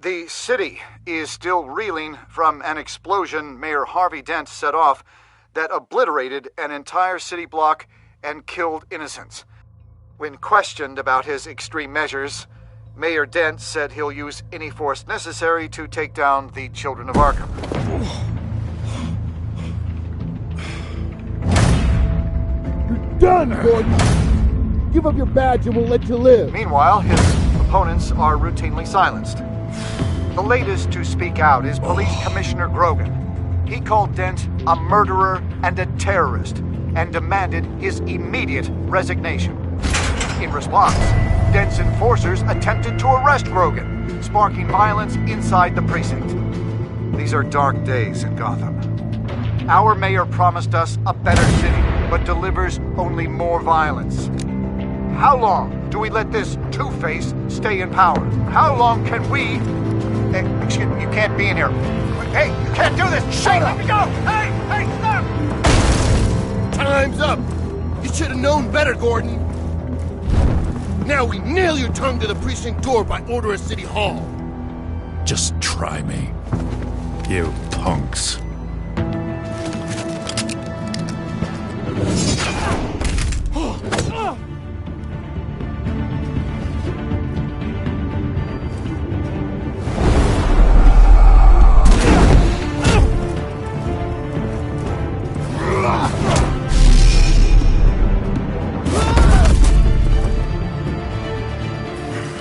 The city is still reeling from an explosion Mayor Harvey Dent set off that obliterated an entire city block and killed innocents. When questioned about his extreme measures, Mayor Dent said he'll use any force necessary to take down the Children of Arkham. You're done, Gordon! Give up your badge and we'll let you live. Meanwhile, his opponents are routinely silenced. The latest to speak out is Police Commissioner Grogan. He called Dent a murderer and a terrorist and demanded his immediate resignation. In response, Dent's enforcers attempted to arrest Grogan, sparking violence inside the precinct. These are dark days in Gotham. Our mayor promised us a better city, but delivers only more violence. How long do we let this two-face stay in power? How long can we... Hey, excuse me, you can't be in here. Hey, you can't do this! Shut up! Let me go! Hey, stop! Time's up! You should have known better, Gordon! Now we nail your tongue to the precinct door by order of City Hall! Just try me, you punks.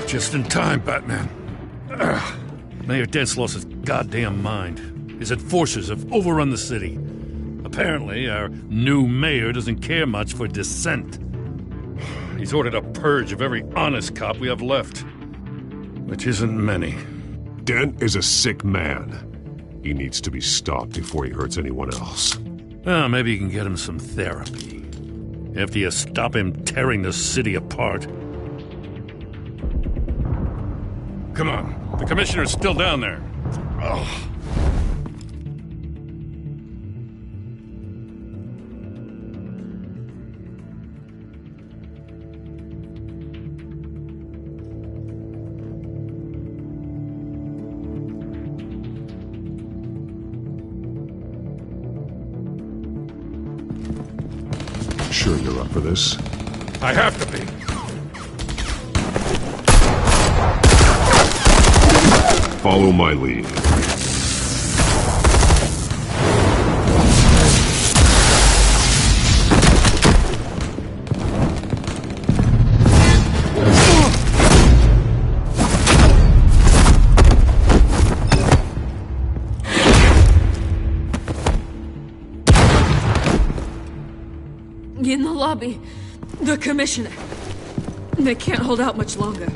Just in time, Batman. Mayor Dent's lost his goddamn mind. His enforcers have overrun the city. Apparently, our new mayor doesn't care much for dissent. He's ordered a purge of every honest cop we have left, which isn't many. Dent is a sick man. He needs to be stopped before he hurts anyone else. Well, maybe you can get him some therapy. After you stop him tearing the city apart. Come on, the commissioner's still down there. Oh. Sure you're up for this? I have to be. Follow my lead. In the lobby, the commissioner. They can't hold out much longer.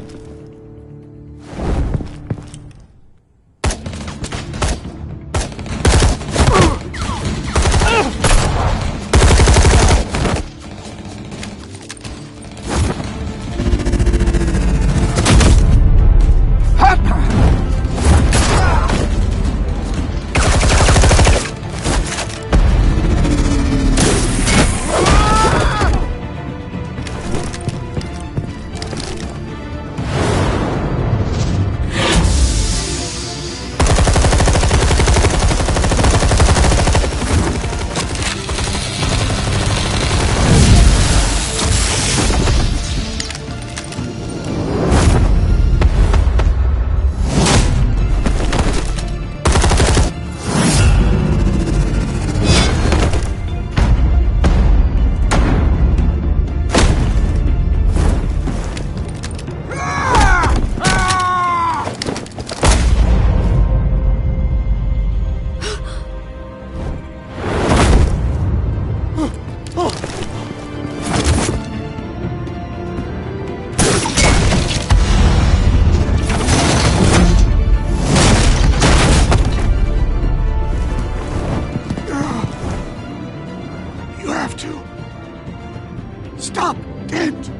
Stop! Dent!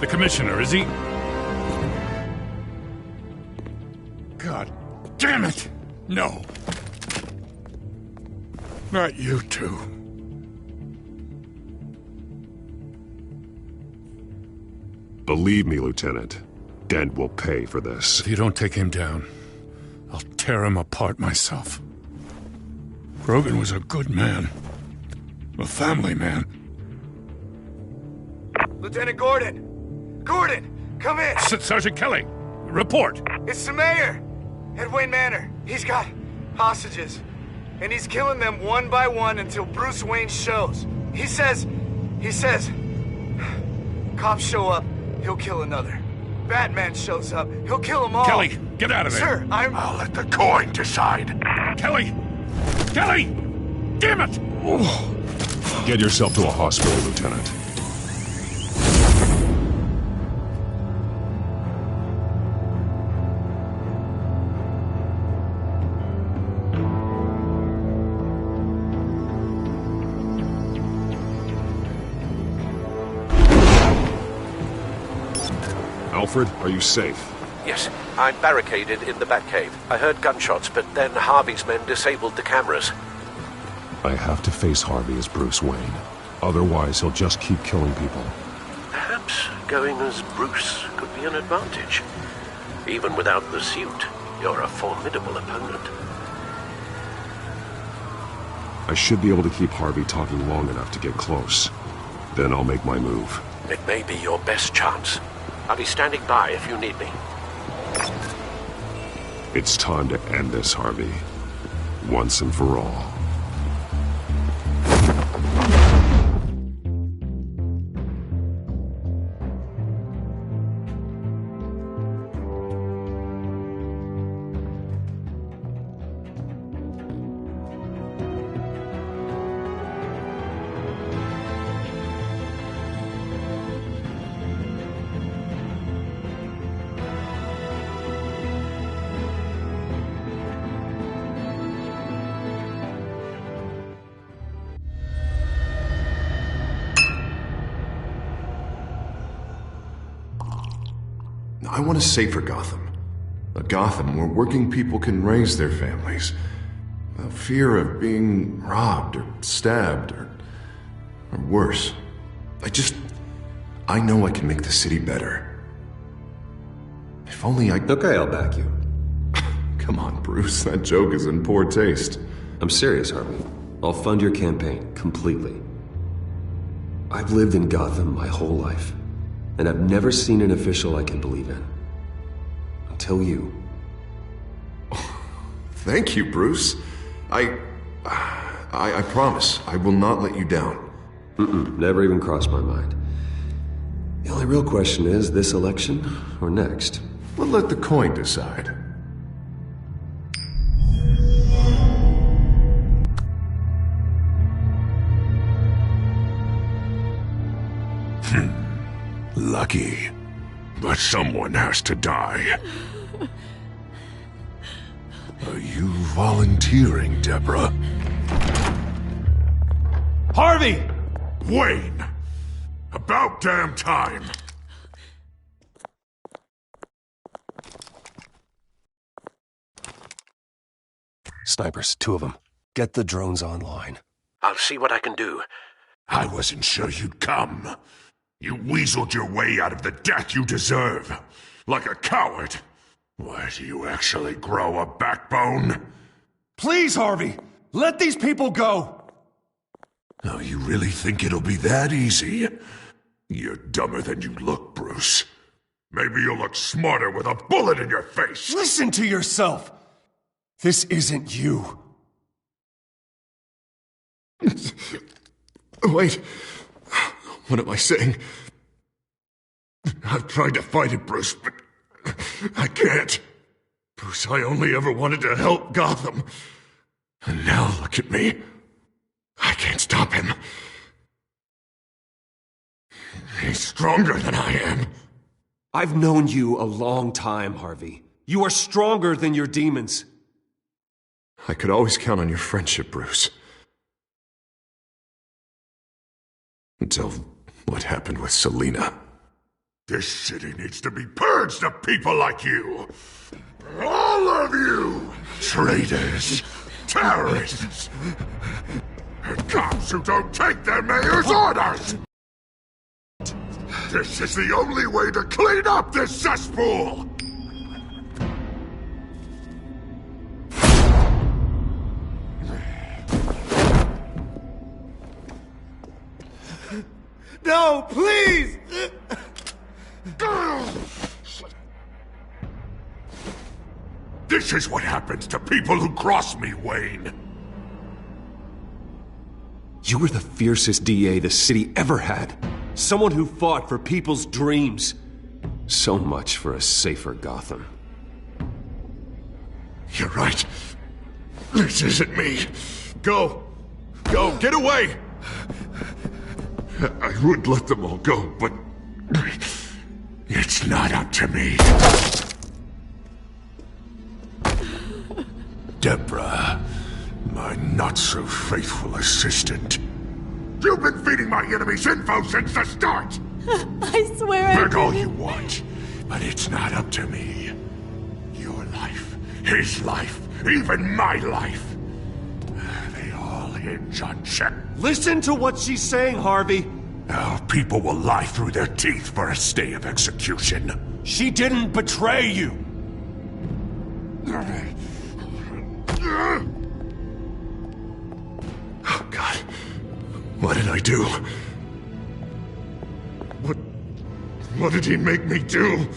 The commissioner, is he? God damn it! No. Not you two. Believe me, Lieutenant, Dent will pay for this. If you don't take him down, I'll tear him apart myself. Grogan was a good man. A family man. Lieutenant Gordon! Gordon! Come in! Sergeant Kelly! Report! It's the mayor! At Wayne Manor. He's got hostages. And he's killing them one by one until Bruce Wayne shows. He says... Cops show up, he'll kill another. Batman shows up, he'll kill them all. Kelly, get out of there! Sir, I'll let the coin decide. Kelly! Kelly! Damn it! Get yourself to a hospital, Lieutenant. Alfred, are you safe? Yes, I'm barricaded in the Batcave. I heard gunshots, but then Harvey's men disabled the cameras. I have to face Harvey as Bruce Wayne. Otherwise, he'll just keep killing people. Perhaps going as Bruce could be an advantage. Even without the suit, you're a formidable opponent. I should be able to keep Harvey talking long enough to get close. Then I'll make my move. It may be your best chance. I'll be standing by if you need me. It's time to end this, Harvey. Once and for all. I want a safer Gotham. A Gotham where working people can raise their families without fear of being robbed or stabbed or worse. I know I can make the city better. If only I... Okay, I'll back you. Come on, Bruce, that joke is in poor taste. I'm serious, Harvey. I'll fund your campaign, completely. I've lived in Gotham my whole life, and I've never seen an official I can believe in. Until you. Thank you, Bruce. I promise, I will not let you down. Never even crossed my mind. The only real question is, this election or next? We'll let the coin decide. Lucky. But someone has to die. Are you volunteering, Deborah? Harvey! Wayne! About damn time! Snipers, 2 of them. Get the drones online. I'll see what I can do. I wasn't sure you'd come. You weaseled your way out of the death you deserve. Like a coward. Why, do you actually grow a backbone? Please, Harvey! Let these people go! Oh, you really think it'll be that easy? You're dumber than you look, Bruce. Maybe you'll look smarter with a bullet in your face. Listen to yourself! This isn't you. Wait. What am I saying? I've tried to fight it, Bruce, but I can't. Bruce, I only ever wanted to help Gotham. And now look at me. I can't stop him. He's stronger than I am. I've known you a long time, Harvey. You are stronger than your demons. I could always count on your friendship, Bruce. Until what happened with Selina. This city needs to be purged of people like you. All of you! Traitors, terrorists, and cops who don't take their mayor's orders! This is the only way to clean up this cesspool! No, please! This is what happens to people who cross me, Wayne. You were the fiercest DA the city ever had. Someone who fought for people's dreams. So much for a safer Gotham. You're right. This isn't me. Go. Go. Get away. I would let them all go, but it's not up to me. Deborah, my not-so-faithful assistant. You've been feeding my enemies info since the start! I swear I Beg all didn't. you want, but it's not up to me. Your life, his life, even my life. They all hinge on check. Listen to what she's saying, Harvey. Now, people will lie through their teeth for a stay of execution. She didn't betray you. Oh, God. What did I do? What did he make me do?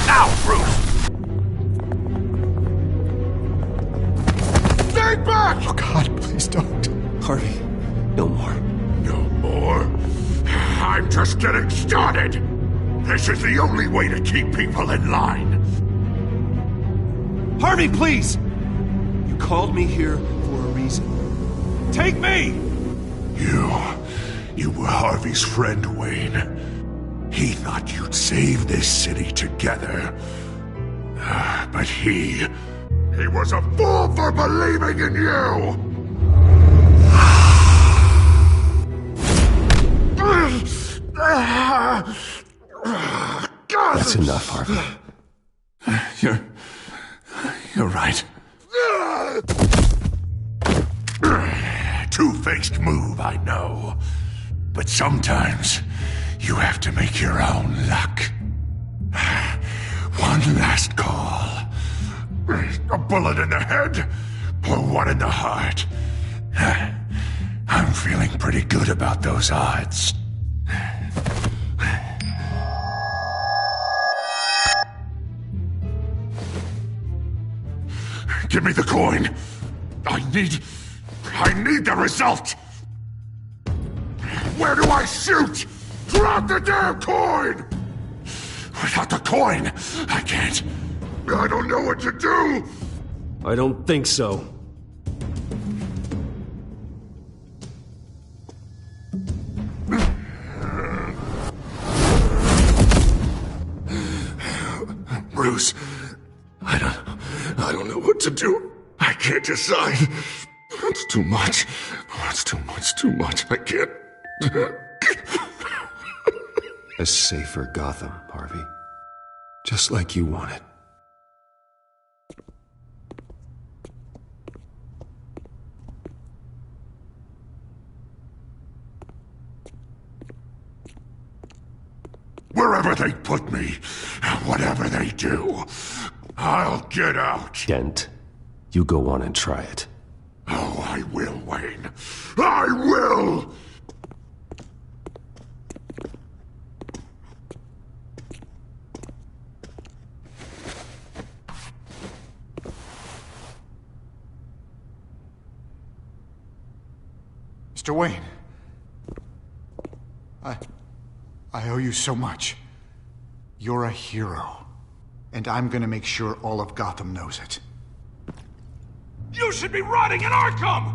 Now, Bruce! Stay back! Oh, God, please don't. Harvey, no more. No more? I'm just getting started! This is the only way to keep people in line. Harvey, please! You called me here for a reason. Take me! You were Harvey's friend, Wayne. He thought you'd save this city together. But he was a fool for believing in you! That's enough, Harvey. You're right. Two-faced move, I know. But sometimes you have to make your own luck. One last call. A bullet in the head, or one in the heart. I'm feeling pretty good about those odds. Give me the coin. I need the result. Where do I shoot? Drop the damn coin! Without the coin, I can't. I don't know what to do. I don't think so. Bruce, I don't know what to do. I can't decide. It's too much. It's too much. I can't. A safer Gotham, Harvey. Just like you wanted. Wherever they put me, whatever they do, I'll get out. Dent, you go on and try it. Oh, I will, Wayne. I will! Mr. Wayne. I owe you so much. You're a hero. And I'm gonna make sure all of Gotham knows it. You should be rotting in Arkham!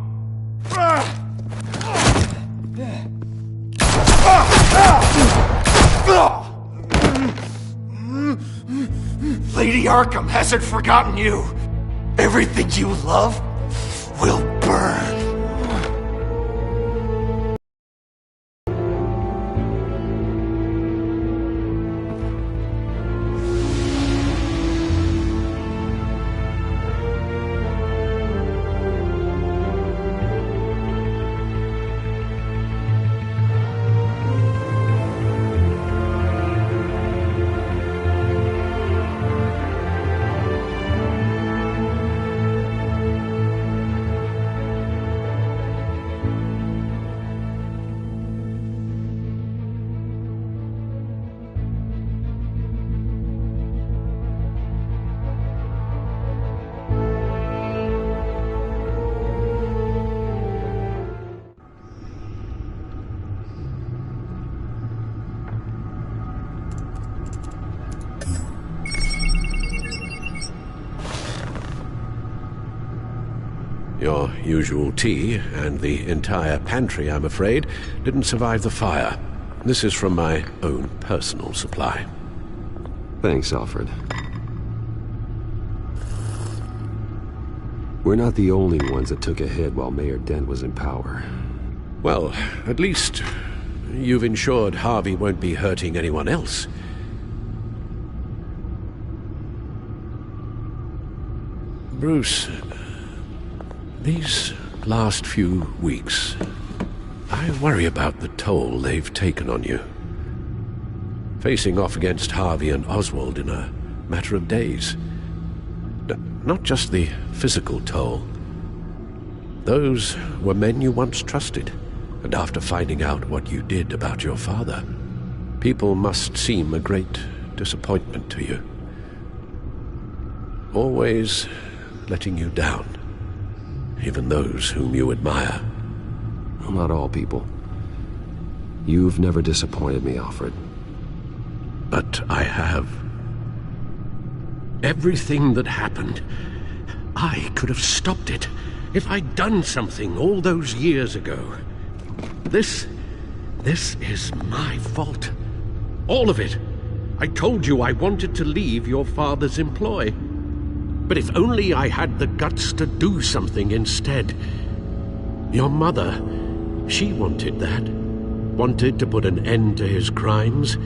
Lady Arkham hasn't forgotten you. Everything you love will burn. Your usual tea and the entire pantry, I'm afraid, didn't survive the fire. This is from my own personal supply. Thanks, Alfred. We're not the only ones that took a hit while Mayor Dent was in power. Well, at least you've ensured Harvey won't be hurting anyone else. Bruce, these last few weeks, I worry about the toll they've taken on you. Facing off against Harvey and Oswald in a matter of days. Not just the physical toll. Those were men you once trusted, and after finding out what you did about your father, people must seem a great disappointment to you. Always letting you down, even those whom you admire. Well, not all people. You've never disappointed me, Alfred. But I have. Everything that happened, I could have stopped it if I'd done something all those years ago. This is my fault. All of it. I told you I wanted to leave your father's employ. But if only I had the guts to do something instead. Your mother, she wanted that. Wanted to put an end to his crimes.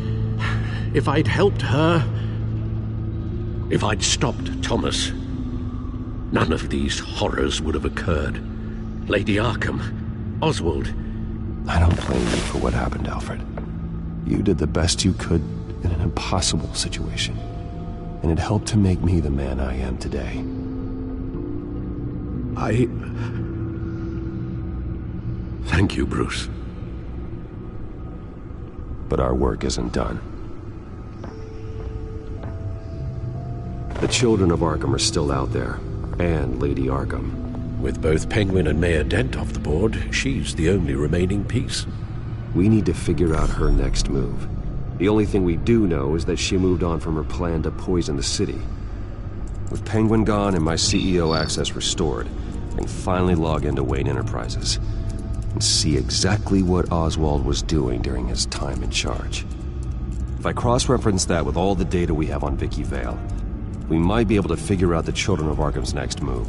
If I'd helped her, if I'd stopped Thomas, none of these horrors would have occurred. Lady Arkham, Oswald. I don't blame you for what happened, Alfred. You did the best you could in an impossible situation, and it helped to make me the man I am today. Thank you, Bruce. But our work isn't done. The children of Arkham are still out there, and Lady Arkham. With both Penguin and Mayor Dent off the board, she's the only remaining piece. We need to figure out her next move. The only thing we do know is that she moved on from her plan to poison the city. With Penguin gone and my CEO access restored, I can finally log into Wayne Enterprises and see exactly what Oswald was doing during his time in charge. If I cross-reference that with all the data we have on Vicky Vale, we might be able to figure out the Children of Arkham's next move.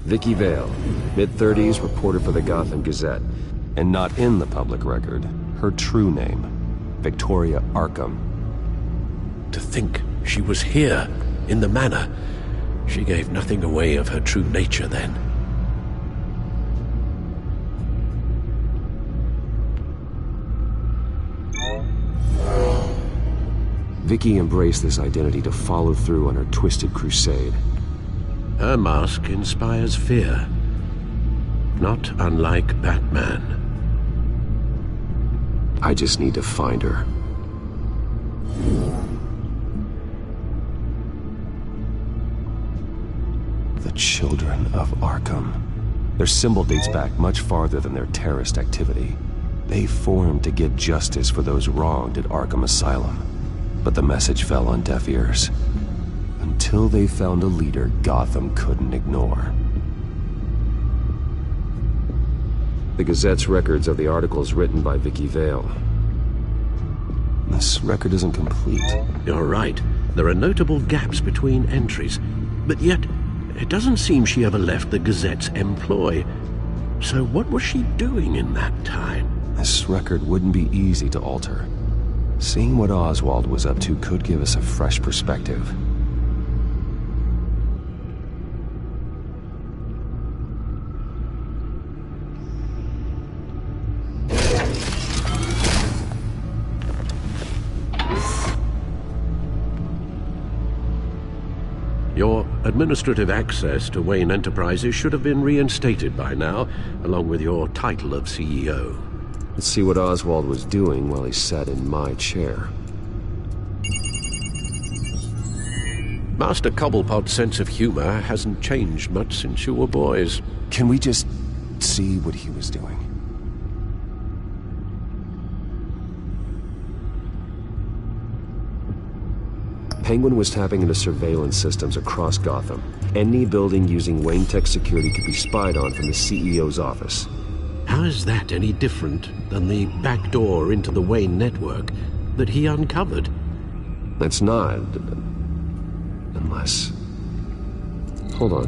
Vicky Vale, mid-30s, reporter for the Gotham Gazette. And not in the public record, her true name, Victoria Arkham. To think she was here, in the manor. She gave nothing away of her true nature then. Vicky embraced this identity to follow through on her twisted crusade. Her mask inspires fear. Not unlike Batman. I just need to find her. The Children of Arkham. Their symbol dates back much farther than their terrorist activity. They formed to get justice for those wronged at Arkham Asylum. But the message fell on deaf ears. Until they found a leader Gotham couldn't ignore. The Gazette's records are the articles written by Vicky Vale. This record isn't complete. You're right. There are notable gaps between entries. But yet, it doesn't seem she ever left the Gazette's employ. So what was she doing in that time? This record wouldn't be easy to alter. Seeing what Oswald was up to could give us a fresh perspective. Your administrative access to Wayne Enterprises should have been reinstated by now, along with your title of CEO. Let's see what Oswald was doing while he sat in my chair. Master Cobblepot's sense of humor hasn't changed much since you were boys. Can we just see what he was doing? Penguin was tapping into surveillance systems across Gotham. Any building using Wayne Tech security could be spied on from the CEO's office. How is that any different than the back door into the Wayne network that he uncovered? That's not. Unless. Hold on.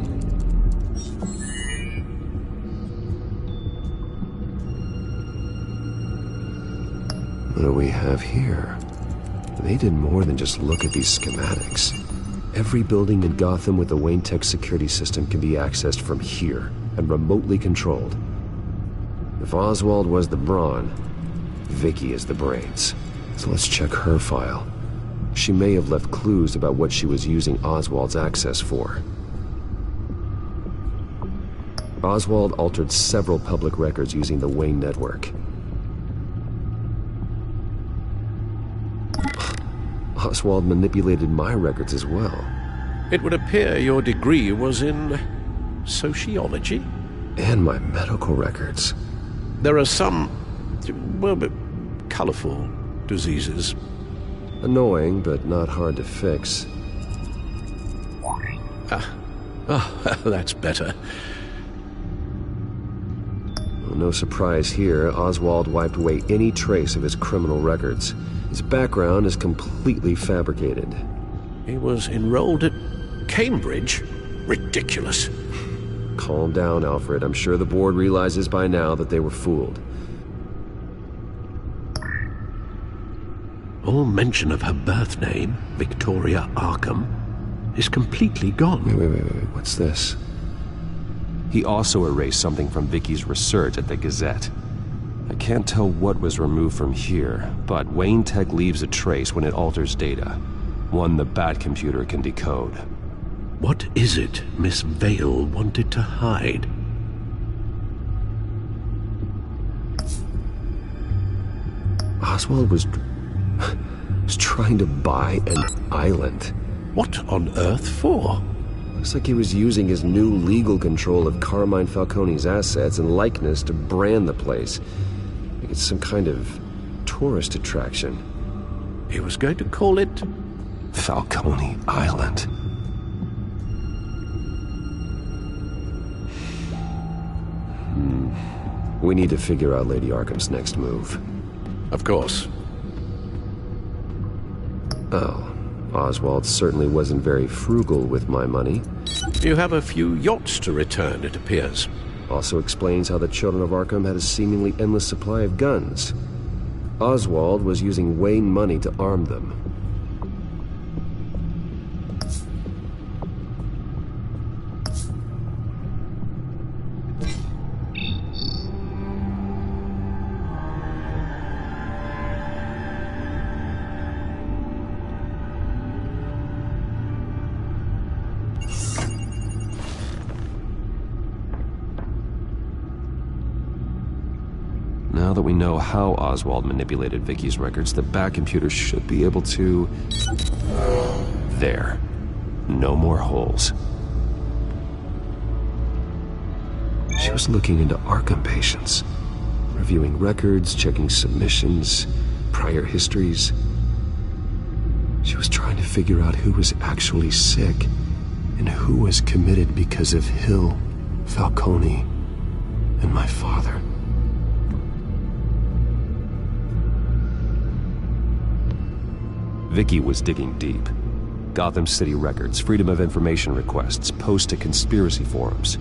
What do we have here? They did more than just look at these schematics. Every building in Gotham with the Wayne Tech security system can be accessed from here and remotely controlled. If Oswald was the brawn, Vicky is the brains. So let's check her file. She may have left clues about what she was using Oswald's access for. Oswald altered several public records using the Wayne network. Oswald manipulated my records as well. It would appear your degree was in sociology? And my medical records. There are some, well, colorful diseases. Annoying, but not hard to fix. That's better. Well, no surprise here, Oswald wiped away any trace of his criminal records. His background is completely fabricated. He was enrolled at Cambridge? Ridiculous. Calm down, Alfred. I'm sure the board realizes by now that they were fooled. All mention of her birth name, Victoria Arkham, is completely gone. Wait. What's this? He also erased something from Vicky's research at the Gazette. I can't tell what was removed from here, but Wayne Tech leaves a trace when it alters data. One the Bat computer can decode. What is it Miss Vale wanted to hide? Oswald was trying to buy an island. What on earth for? Looks like he was using his new legal control of Carmine Falcone's assets and likeness to brand the place. Like it's some kind of tourist attraction. He was going to call it Falcone Island. We need to figure out Lady Arkham's next move. Of course. Oh, Oswald certainly wasn't very frugal with my money. You have a few yachts to return, it appears. Also explains how the children of Arkham had a seemingly endless supply of guns. Oswald was using Wayne money to arm them. Now that we know how Oswald manipulated Vicky's records, the back computer should be able to... There. No more holes. She was looking into Arkham patients, reviewing records, checking submissions, prior histories. She was trying to figure out who was actually sick and who was committed because of Hill, Falcone, and my father. Vicky was digging deep. Gotham City records, Freedom of Information requests, posts to conspiracy forums.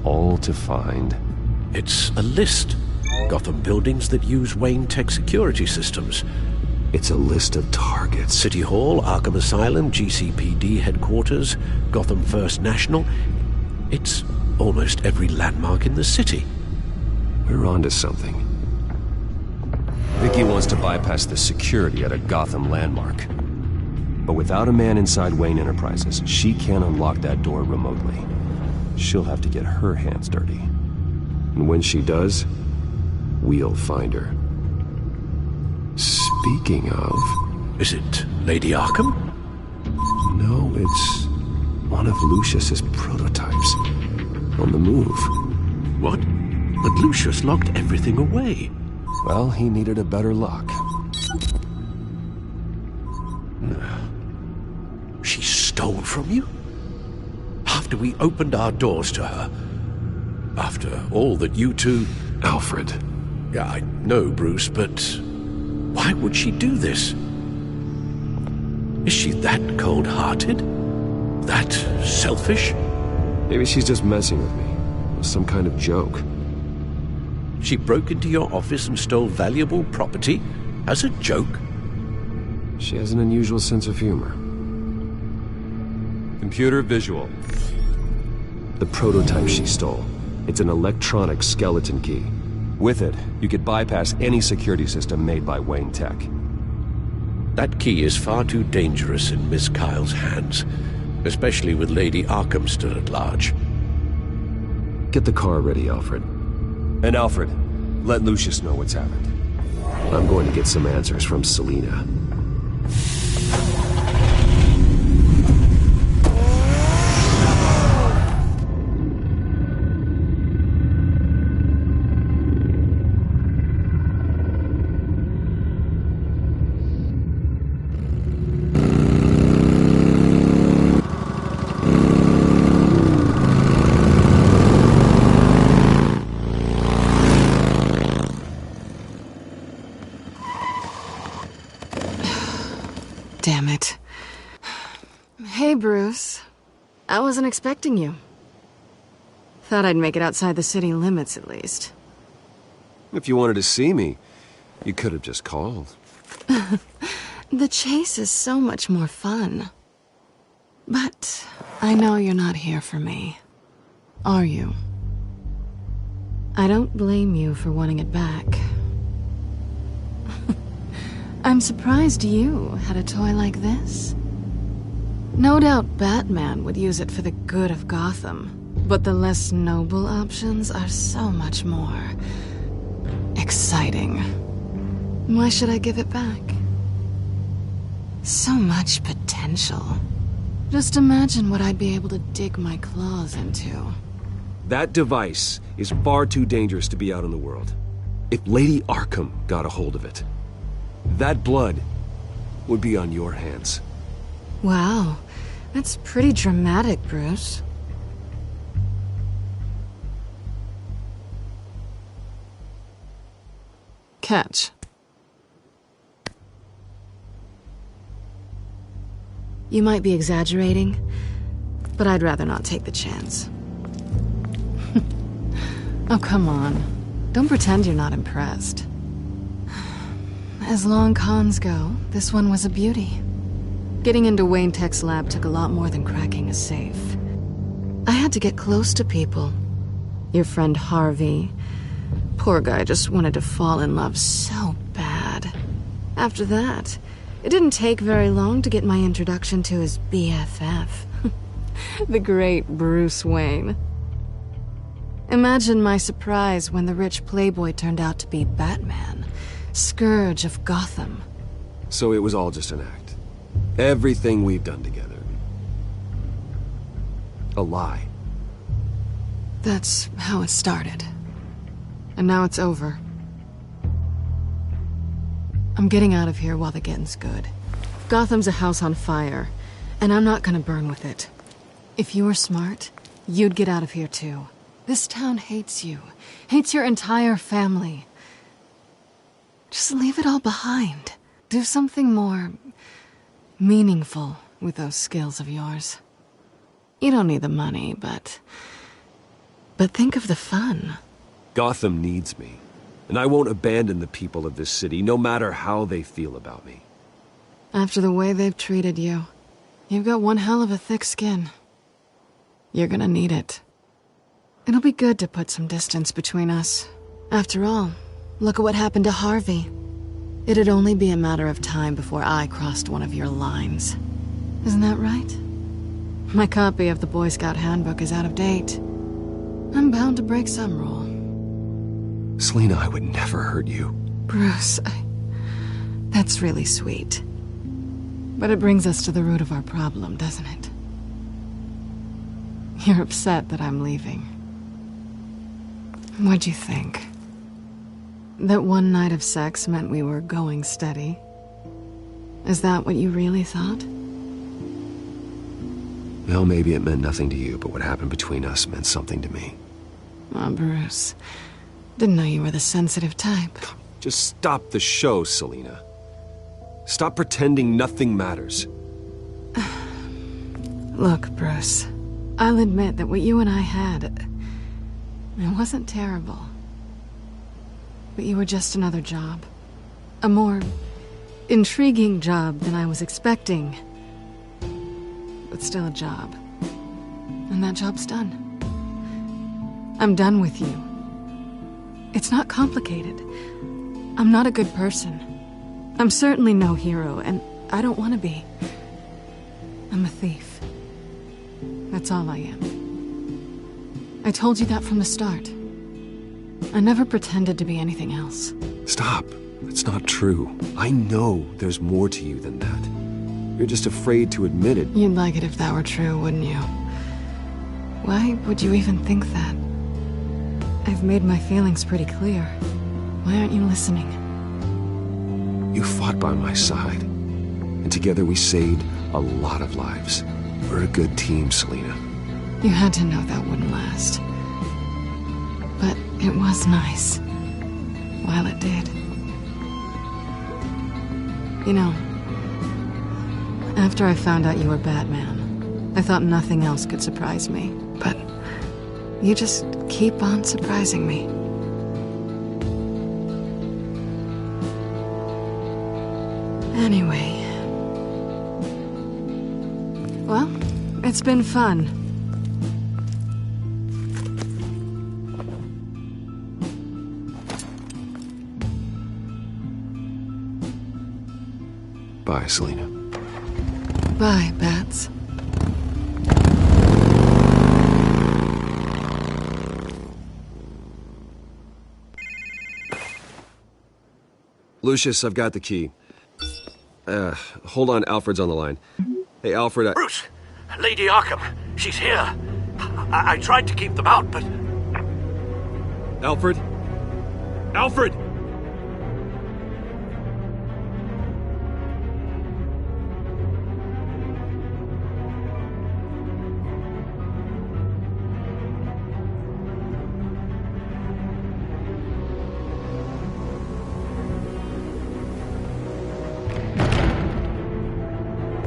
All to find... It's a list. Gotham buildings that use Wayne Tech security systems. It's a list of targets. City Hall, Arkham Asylum, GCPD headquarters, Gotham First National. It's almost every landmark in the city. We're onto something. Vicky wants to bypass the security at a Gotham landmark. But without a man inside Wayne Enterprises, she can't unlock that door remotely. She'll have to get her hands dirty. And when she does, we'll find her. Speaking of... Is it Lady Arkham? No, it's one of Lucius's prototypes. On the move. What? But Lucius locked everything away. Well, he needed a better lock. She stole from you? After we opened our doors to her? After all that you two... Alfred. Yeah, I know, Bruce, but... why would she do this? Is she that cold-hearted? That selfish? Maybe she's just messing with me. It was some kind of joke. She broke into your office and stole valuable property as a joke? She has an unusual sense of humor. Computer visual. The prototype she stole. It's an electronic skeleton key. With it, you could bypass any security system made by Wayne Tech. That key is far too dangerous in Miss Kyle's hands, especially with Lady Arkham still at large. Get the car ready, Alfred. And Alfred, let Lucius know what's happened. I'm going to get some answers from Selina. Damn it. Hey, Bruce. I wasn't expecting you. Thought I'd make it outside the city limits, at least. If you wanted to see me, you could have just called. The chase is so much more fun. But I know you're not here for me. Are you? I don't blame you for wanting it back. I'm surprised you had a toy like this. No doubt Batman would use it for the good of Gotham, but the less noble options are so much more exciting. Why should I give it back? So much potential. Just imagine what I'd be able to dig my claws into. That device is far too dangerous to be out in the world. If Lady Arkham got a hold of it, that blood would be on your hands. Wow, that's pretty dramatic, Bruce. Catch. You might be exaggerating, but I'd rather not take the chance. Oh, come on. Don't pretend you're not impressed. As long cons go, this one was a beauty. Getting into Wayne Tech's lab took a lot more than cracking a safe. I had to get close to people. Your friend Harvey. Poor guy just wanted to fall in love so bad. After that, it didn't take very long to get my introduction to his BFF. The great Bruce Wayne. Imagine my surprise when the rich playboy turned out to be Batman, Scourge of Gotham. So it was all just an act. Everything we've done together. A lie. That's how it started. And now it's over. I'm getting out of here while the getting's good. Gotham's a house on fire, and I'm not gonna burn with it. If you were smart, you'd get out of here too. This town hates you. Hates your entire family. Just leave it all behind. Do something more meaningful with those skills of yours. You don't need the money, but think of the fun. Gotham needs me, and I won't abandon the people of this city, no matter how they feel about me. After the way they've treated you, you've got one hell of a thick skin. You're gonna need it. It'll be good to put some distance between us. After all, look at what happened to Harvey. It'd only be a matter of time before I crossed one of your lines. Isn't that right? My copy of the Boy Scout Handbook is out of date. I'm bound to break some rule. Selina, I would never hurt you. Bruce, that's really sweet. But it brings us to the root of our problem, doesn't it? You're upset that I'm leaving. What'd you think? That one night of sex meant we were going steady? Is that what you really thought? Well, maybe it meant nothing to you, but what happened between us meant something to me. Oh, Bruce. Didn't know you were the sensitive type. Just stop the show, Selina. Stop pretending nothing matters. Look, Bruce. I'll admit that what you and I had, it wasn't terrible. But you were just another job. A more intriguing job than I was expecting. But still a job. And that job's done. I'm done with you. It's not complicated. I'm not a good person. I'm certainly no hero, and I don't want to be. I'm a thief. That's all I am. I told you that from the start. I never pretended to be anything else. Stop. It's not true. I know there's more to you than that. You're just afraid to admit it. You'd like it if that were true, wouldn't you? Why would you even think that? I've made my feelings pretty clear. Why aren't you listening? You fought by my side. And together we saved a lot of lives. We're a good team, Selina. You had to know that wouldn't last. But it was nice. While it did. You know, after I found out you were Batman, I thought nothing else could surprise me. But you just keep on surprising me. Anyway. Well, it's been fun. Bye, Selina. Bye, Bats. Lucius, I've got the key. Hold on, Alfred's on the line. Hey, Alfred, Bruce! Lady Arkham! She's here! I tried to keep them out, but... Alfred? Alfred!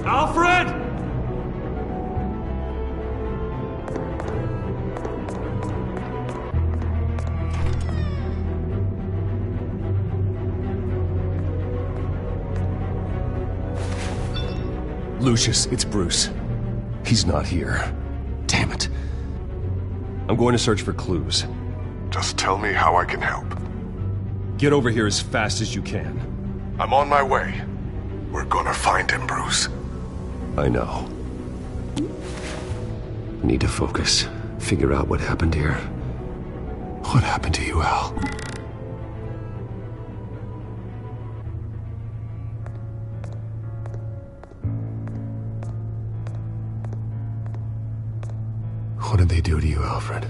Alfred! Lucius, it's Bruce. He's not here. Damn it. I'm going to search for clues. Just tell me how I can help. Get over here as fast as you can. I'm on my way. We're gonna find him, Bruce. I know. I need to focus. Figure out what happened here. What happened to you, Al? What did they do to you, Alfred?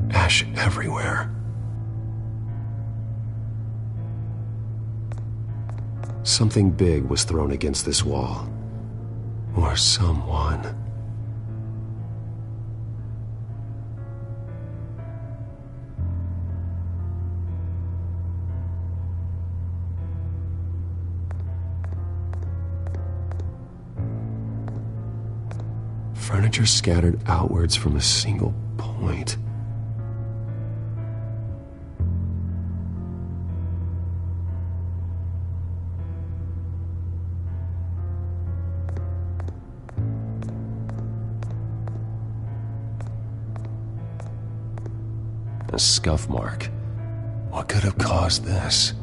Ash everywhere. Something big was thrown against this wall. Or someone. Furniture scattered outwards from a single point. A scuff mark. What could have caused this?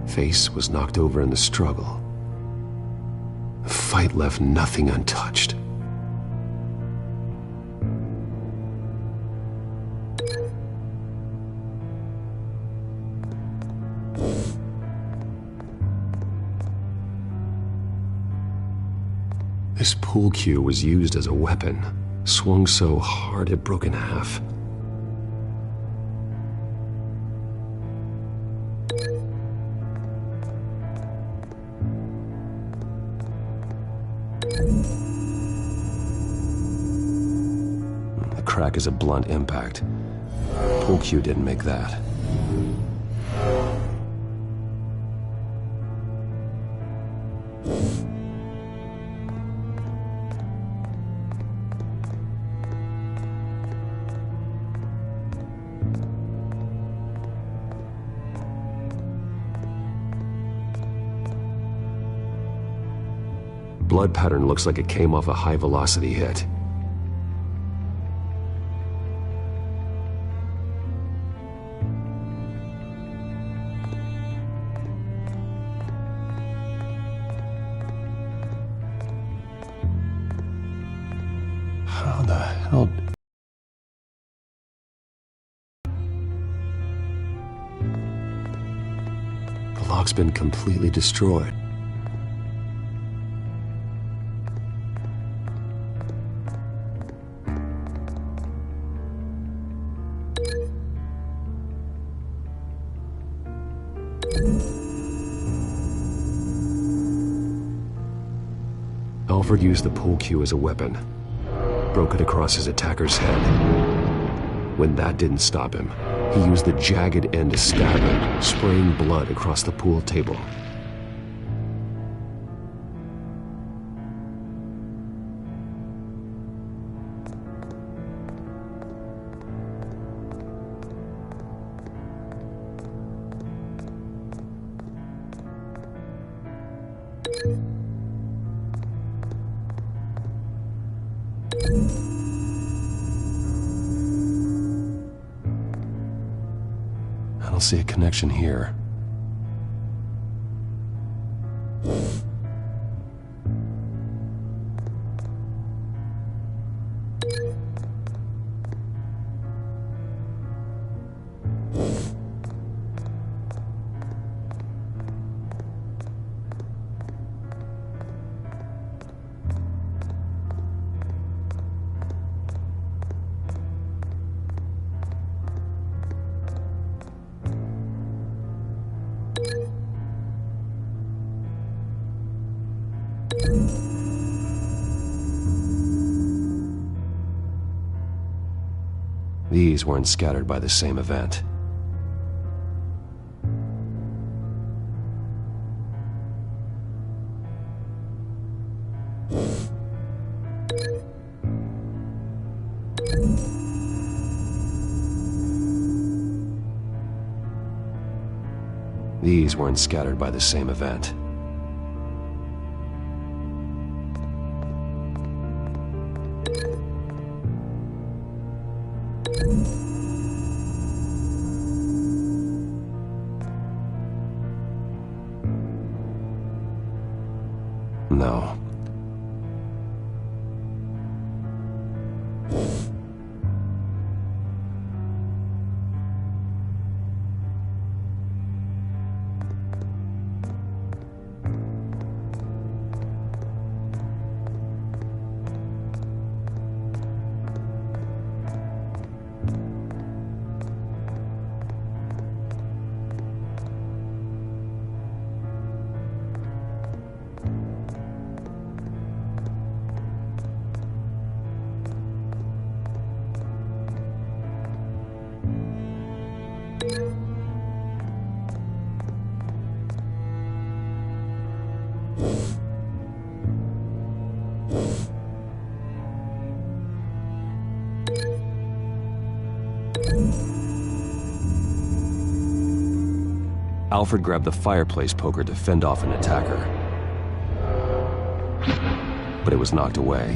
Face was knocked over in the struggle. The fight left nothing untouched. This pool cue was used as a weapon, swung so hard it broke in half. The crack is a blunt impact. Pool cue didn't make that. Blood pattern looks like it came off a high-velocity hit. How the hell... The lock's been completely destroyed. Alfred used the pool cue as a weapon, broke it across his attacker's head. When that didn't stop him, he used the jagged end to stab him, spraying blood across the pool table. I don't see a connection here. These weren't scattered by the same event. These weren't scattered by the same event. No. Alfred grabbed the fireplace poker to fend off an attacker. But it was knocked away.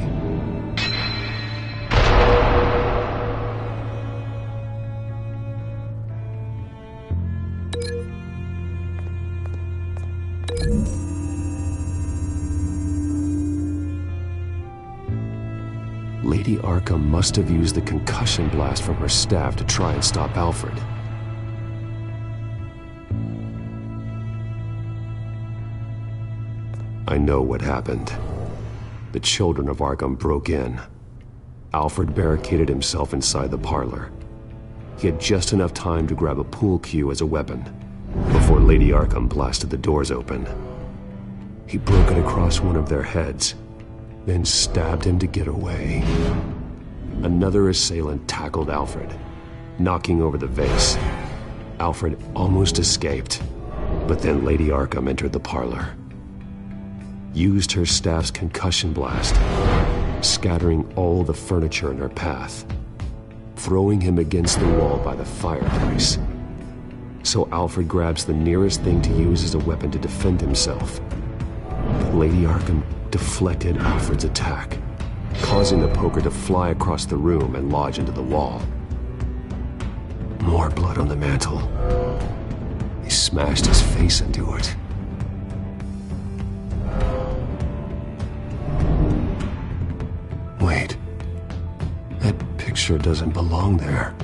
Lady Arkham must have used the concussion blast from her staff to try and stop Alfred. I know what happened. The children of Arkham broke in. Alfred barricaded himself inside the parlor. He had just enough time to grab a pool cue as a weapon before Lady Arkham blasted the doors open. He broke it across one of their heads, then stabbed him to get away. Another assailant tackled Alfred, knocking over the vase. Alfred almost escaped, but then Lady Arkham entered the parlor. Used her staff's concussion blast, scattering all the furniture in her path, throwing him against the wall by the fireplace. So Alfred grabs the nearest thing to use as a weapon to defend himself. But Lady Arkham deflected Alfred's attack, causing the poker to fly across the room and lodge into the wall. More blood on the mantel. He smashed his face into it. Wait, that picture doesn't belong there.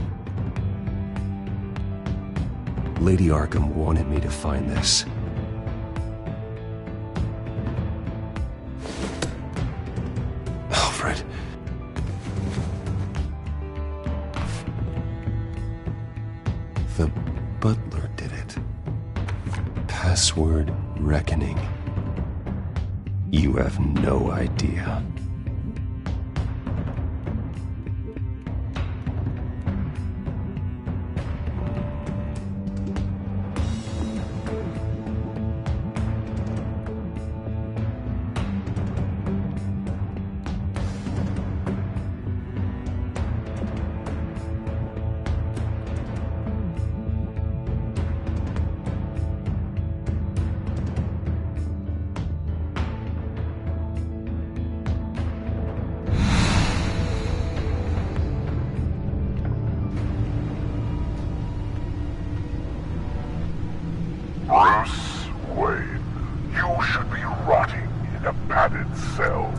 Lady Arkham wanted me to find this. Alfred. The butler did it. Password reckoning. You have no idea. Bruce Wayne, you should be rotting in a padded cell.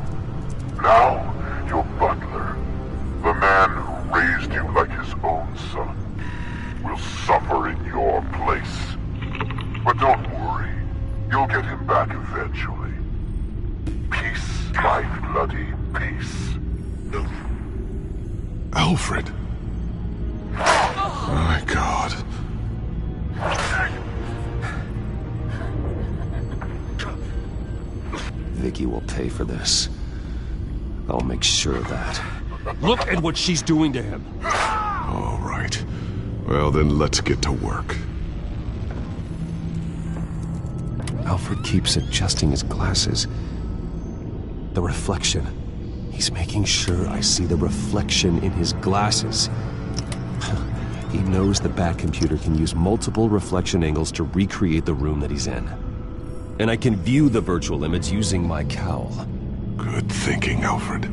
Now, your butler, the man who raised you like his own son, will suffer in your place. But don't worry, you'll get him back eventually. Peace, my bloody peace. Alfred. My God. Vicky will pay for this. I'll make sure of that. Look at what she's doing to him. All right. Well, then let's get to work. Alfred keeps adjusting his glasses. The reflection. He's making sure I see the reflection in his glasses. He knows the Bat computer can use multiple reflection angles to recreate the room that he's in. And I can view the virtual image using my cowl. Good thinking, Alfred.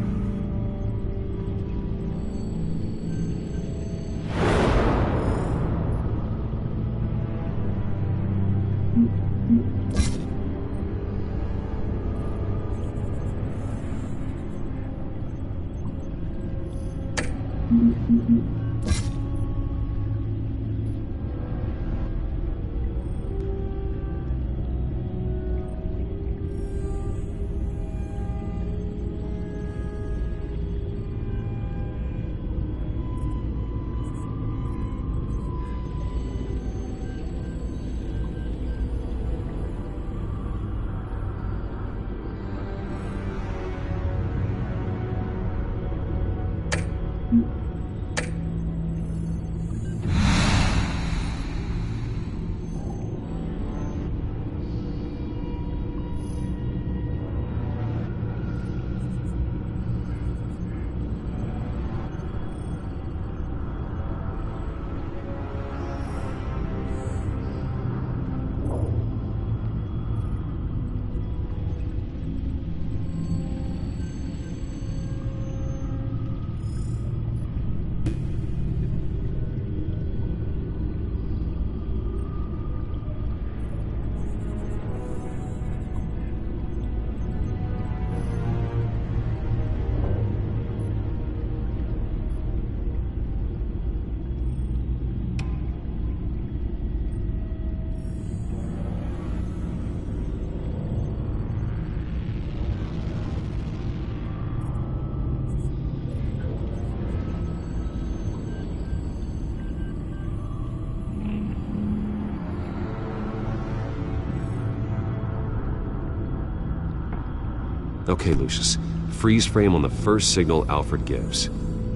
Okay, Lucius. Freeze frame on the first signal Alfred gives.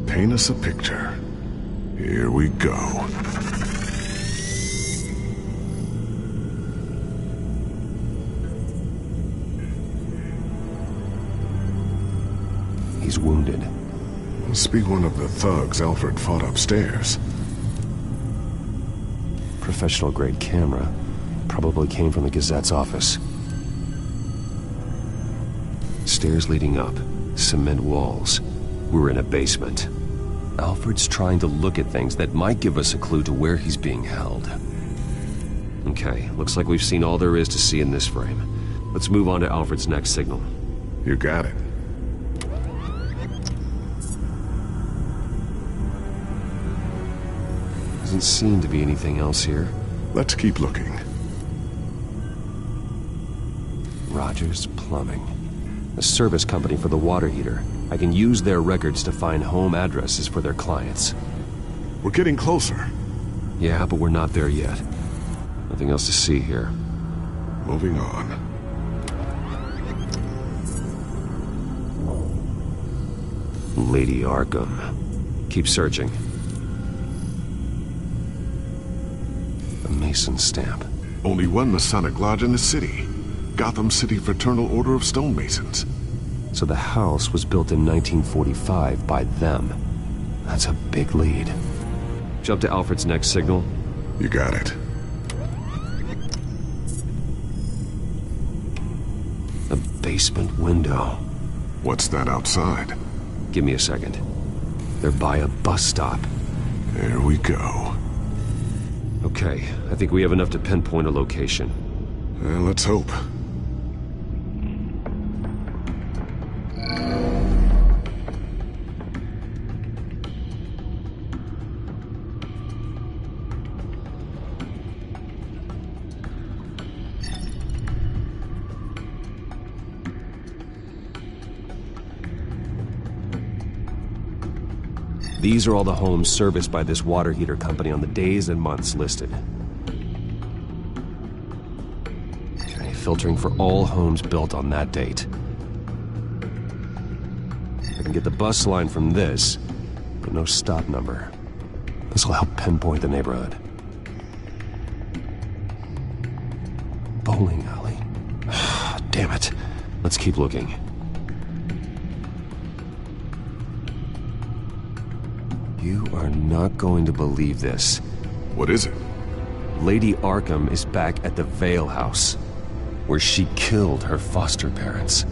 Paint us a picture. Here we go. He's wounded. Must be one of the thugs Alfred fought upstairs. Professional-grade camera. Probably came from the Gazette's office. Stairs leading up. Cement walls. We're in a basement. Alfred's trying to look at things that might give us a clue to where he's being held. Okay, looks like we've seen all there is to see in this frame. Let's move on to Alfred's next signal. You got it. Doesn't seem to be anything else here. Let's keep looking. Rogers Plumbing. A service company for the water heater. I can use their records to find home addresses for their clients. We're getting closer. Yeah, but we're not there yet. Nothing else to see here. Moving on. Lady Arkham. Keep searching. A Mason stamp. Only one Masonic lodge in the city. Gotham City Fraternal Order of Stonemasons. So the house was built in 1945 by them. That's a big lead. Jump to Alfred's next signal. You got it. A basement window. What's that outside? Give me a second. They're by a bus stop. There we go. Okay, I think we have enough to pinpoint a location. Let's hope. These are all the homes serviced by this water heater company on the days and months listed. Okay, filtering for all homes built on that date. I can get the bus line from this, but no stop number. This will help pinpoint the neighborhood. Bowling alley. Damn it. Let's keep looking. You are not going to believe this. What is it? Lady Arkham is back at the Vale House, where she killed her foster parents.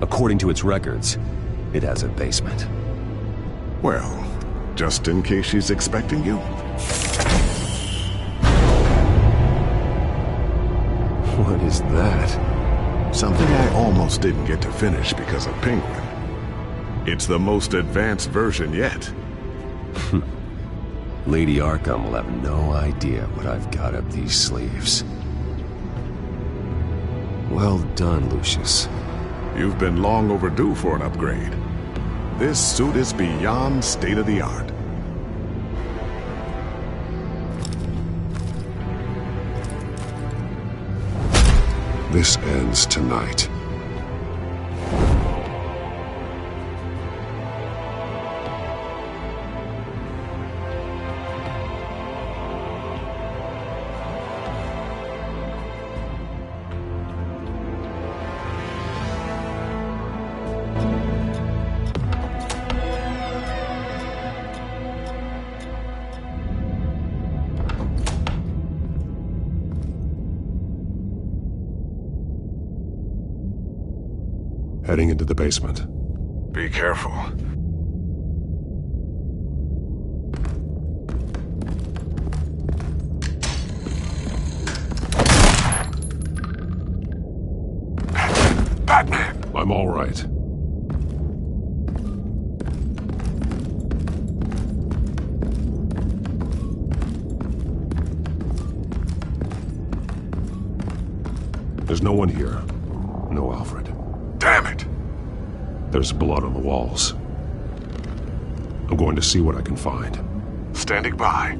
According to its records, it has a basement. Well, just in case she's expecting you. What is that? Something I almost didn't get to finish because of Penguin. It's the most advanced version yet. Lady Arkham will have no idea what I've got up these sleeves. Well done, Lucius. You've been long overdue for an upgrade. This suit is beyond state-of-the-art. This ends tonight. Heading into the basement. Be careful. Batman! I'm all right. There's no one here. No Alfred. Damn it! There's blood on the walls. I'm going to see what I can find. Standing by.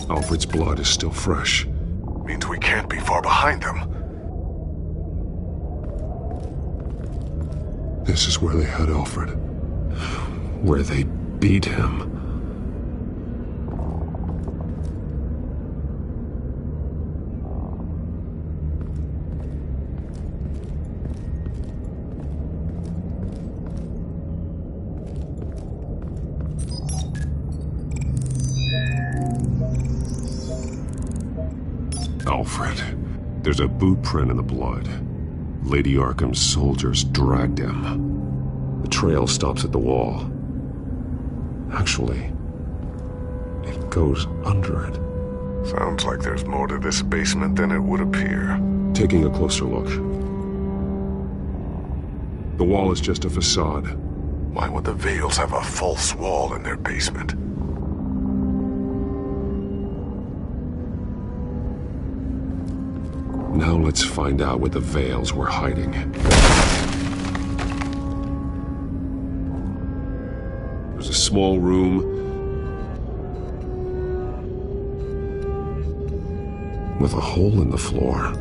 Alfred's blood is still fresh. Means we can't be far behind them. This is where they had Alfred. Where they beat him. Alfred. There's a boot print in the blood. Lady Arkham's soldiers dragged him. The trail stops at the wall. Actually, it goes under it. Sounds like there's more to this basement than it would appear. Taking a closer look. The wall is just a facade. Why would the Vales have a false wall in their basement? Now let's find out what the Vales were hiding. There's a small room with a hole in the floor.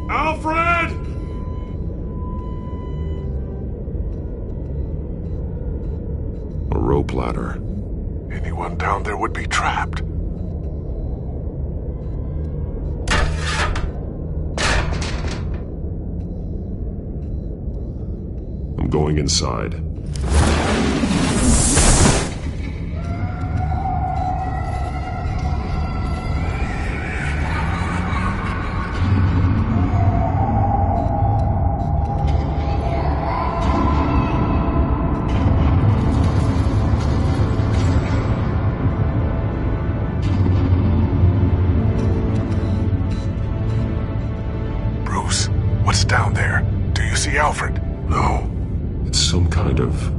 Alfred! A rope ladder. Anyone down there would be trapped. I'm going inside. Bruce, what's down there? Do you see Alfred? No. It's some kind of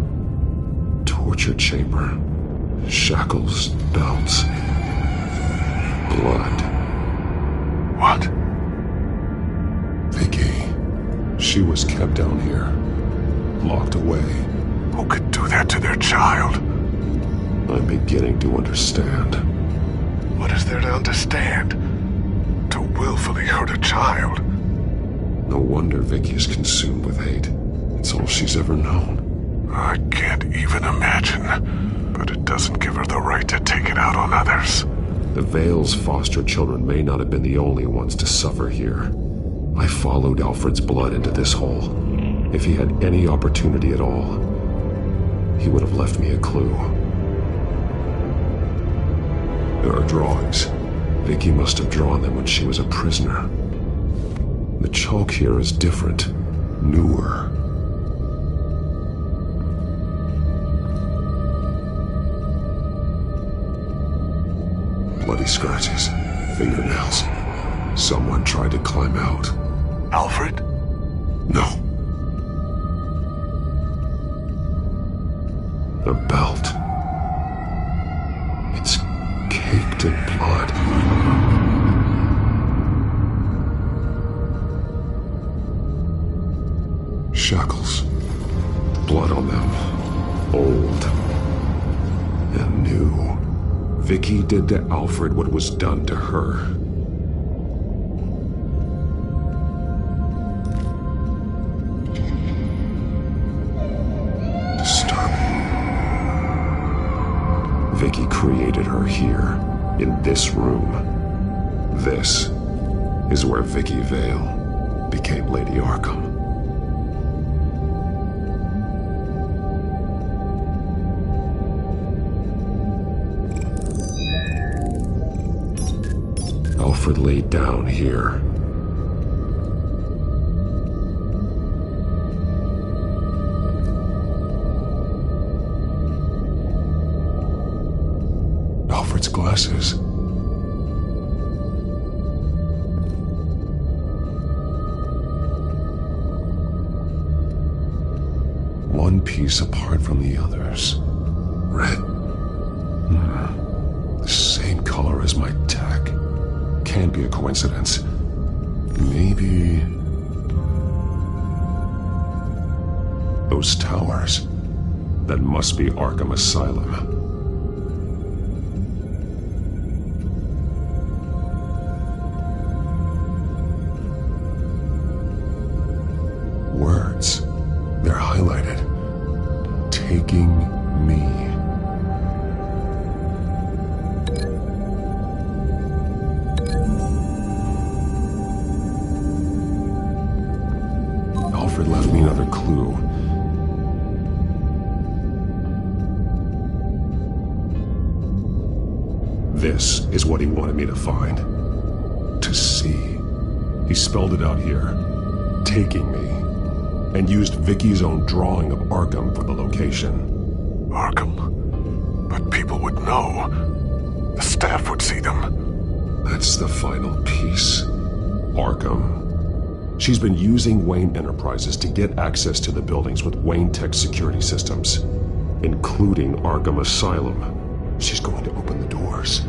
torture chamber. Shackles, belts, blood. What? Vicky. She was kept down here, locked away. Who could do that to their child? I'm beginning to understand. What is there to understand? To willfully hurt a child? No wonder Vicky is consumed with hate. It's all she's ever known. I can't even imagine. But it doesn't give her the right to take it out on others. The Vale's foster children may not have been the only ones to suffer here. I followed Alfred's blood into this hole. If he had any opportunity at all, he would have left me a clue. There are drawings. Vicky must have drawn them when she was a prisoner. The chalk here is different, newer. Bloody scratches, fingernails. Someone tried to climb out. Alfred? No. A belt. It's caked in blood. Shackles. Blood on them. Old. And new. Vicky did to Alfred what was done to her. Disturbing. Vicky created her here, in this room. This is where Vicky Vale became Lady Arkham. Alfred laid down here. Alfred's glasses. One piece apart from the others. Red. The same color as my tack. Can't be a coincidence. Maybe... those towers. That must be Arkham Asylum. Words. They're highlighted. Taking me. Alfred left me another clue. This is what he wanted me to find. To see. He spelled it out here. Taking me. And used Vicky's own drawing of Arkham for the location. Arkham? But people would know. The staff would see them. That's the final piece. Arkham. She's been using Wayne Enterprises to get access to the buildings with Wayne Tech security systems, including Arkham Asylum. She's going to open the doors,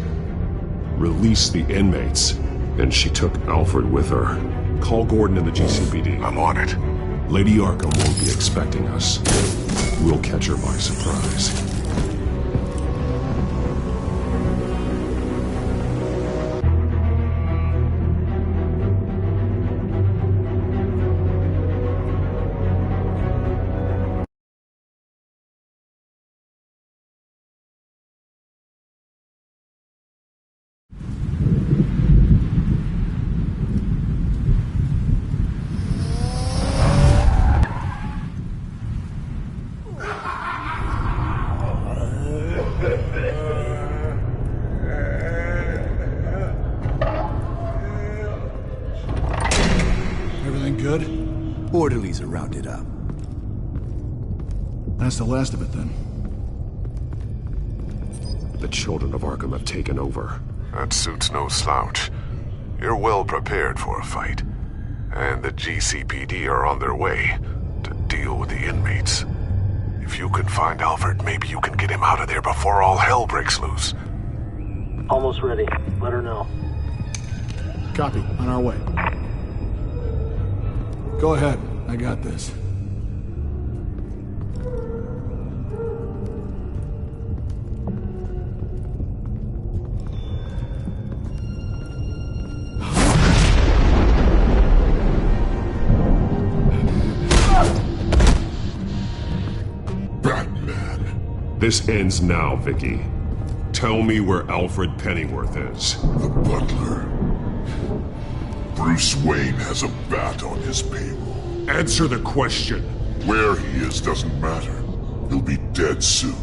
release the inmates, and she took Alfred with her. Call Gordon in the GCPD. I'm on it. Lady Arkham won't be expecting us. We'll catch her by surprise. Orderlies are rounded up. That's the last of it, then. The children of Arkham have taken over. That suit's no slouch. You're well prepared for a fight. And the GCPD are on their way to deal with the inmates. If you can find Alfred, maybe you can get him out of there before all hell breaks loose. Almost ready. Let her know. Copy. On our way. Go ahead. I got this. Batman. This ends now, Vicky. Tell me where Alfred Pennyworth is. The butler. Bruce Wayne has a bat on his payroll. Answer the question. Where he is doesn't matter. He'll be dead soon.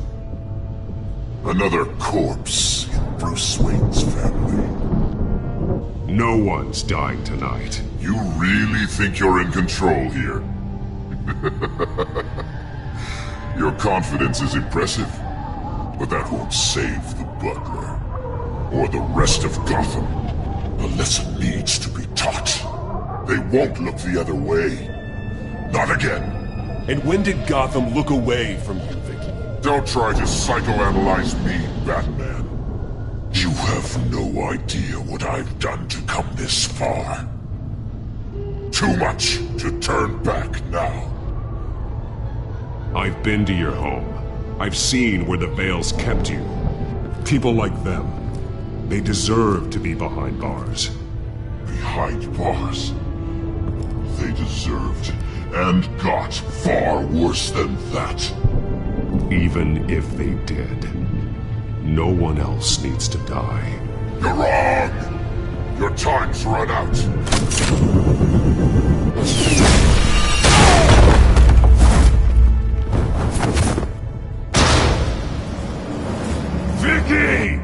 Another corpse in Bruce Wayne's family. No one's dying tonight. You really think you're in control here? Your confidence is impressive, but that won't save the butler. Or the rest of Gotham. A lesson needs to be taught. They won't look the other way. Not again. And when did Gotham look away from you, Vicky? Don't try to psychoanalyze me, Batman. You have no idea what I've done to come this far. Too much to turn back now. I've been to your home. I've seen where the Veils kept you. People like them, they deserve to be behind bars. Behind bars? They deserved and got far worse than that. Even if they did, no one else needs to die. You're wrong! Your time's run out. Vicky!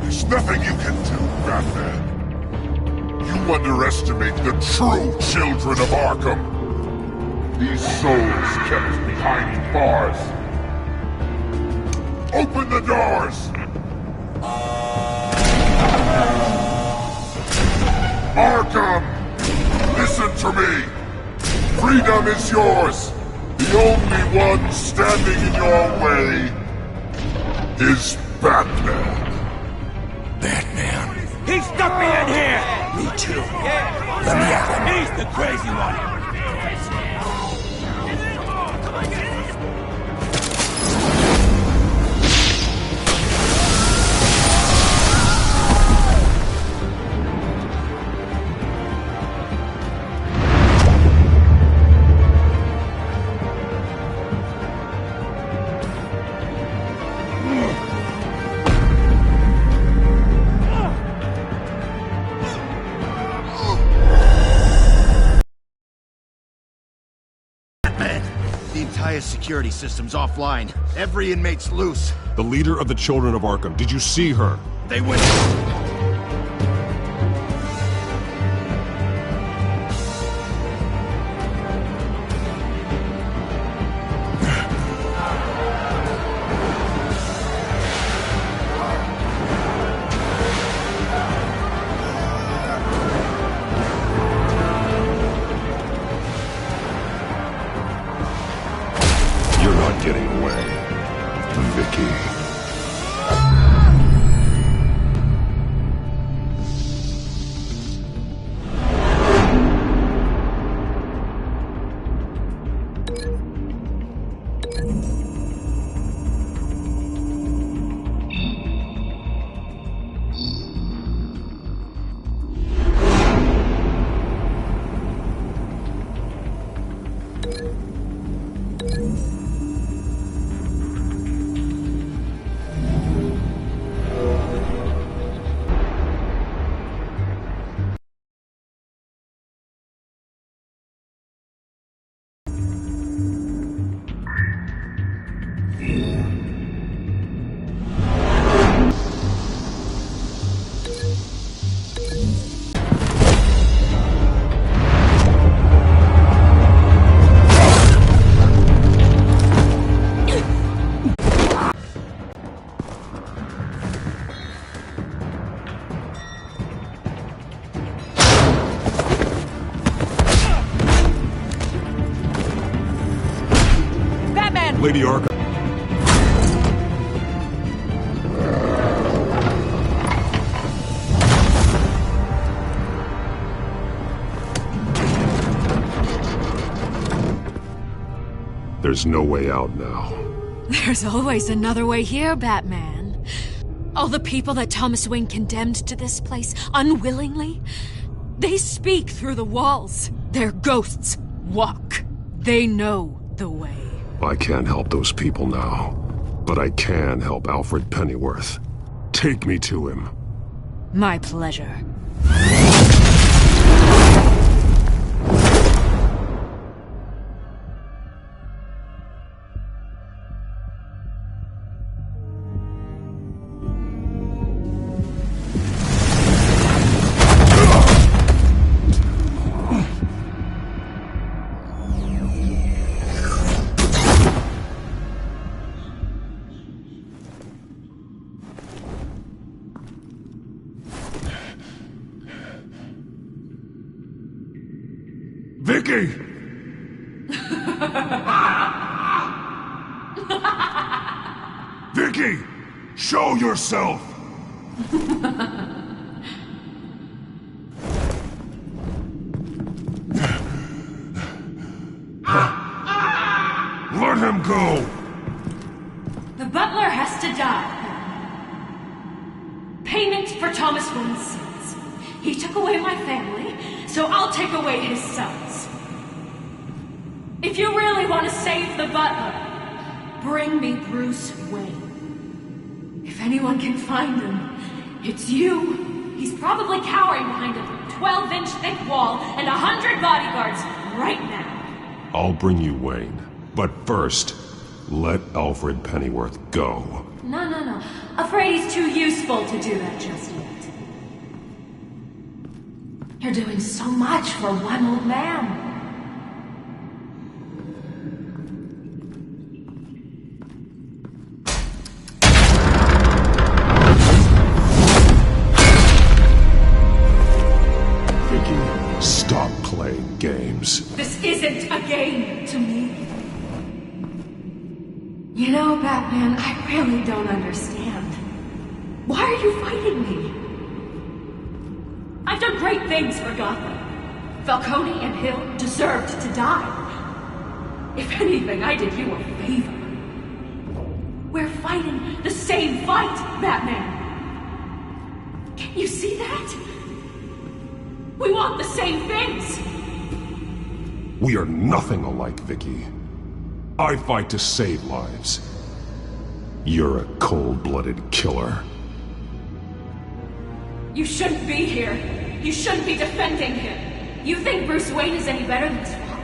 There's nothing you can do, Batman. You underestimate the true children of Arkham. These souls kept behind bars. Open the doors! Arkham! Listen to me! Freedom is yours! The only one standing in your way is Batman. Batman. He stuck me in here! Me too. Let me at him. He's the crazy one. Security system's offline. Every inmate's loose. The leader of the Children of Arkham, did you see her? They went... Getting away, Vicky. Lady Arkham. There's no way out now. There's always another way here, Batman. All the people that Thomas Wayne condemned to this place unwillingly, they speak through the walls. Their ghosts walk. They know the way. I can't help those people now. But I can help Alfred Pennyworth. Take me to him. My pleasure. Vicky! Vicky! Show yourself! Let him go! The butler has to die. Payment for Thomas Wayne's sins. He took away my family, so I'll take away his sons. If you really want to save the butler, bring me Bruce Wayne. If anyone can find him, it's you. He's probably cowering behind a 12-inch thick wall and 100 bodyguards right now. I'll bring you Wayne. But first, let Alfred Pennyworth go. No. Afraid he's too useful to do that just yet. You're doing so much for one old man. Vicky, stop playing games. This isn't a game to me. You know, Batman, I really don't understand. Why are you fighting me? I've done great things for Gotham. Falcone and Hill deserved to die. If anything, I did you a favor. We're fighting the same fight, Batman. Can't you see that? We want the same things. We are nothing alike, Vicky. I fight to save lives. You're a cold-blooded killer. You shouldn't be here. You shouldn't be defending him. You think Bruce Wayne is any better than his father?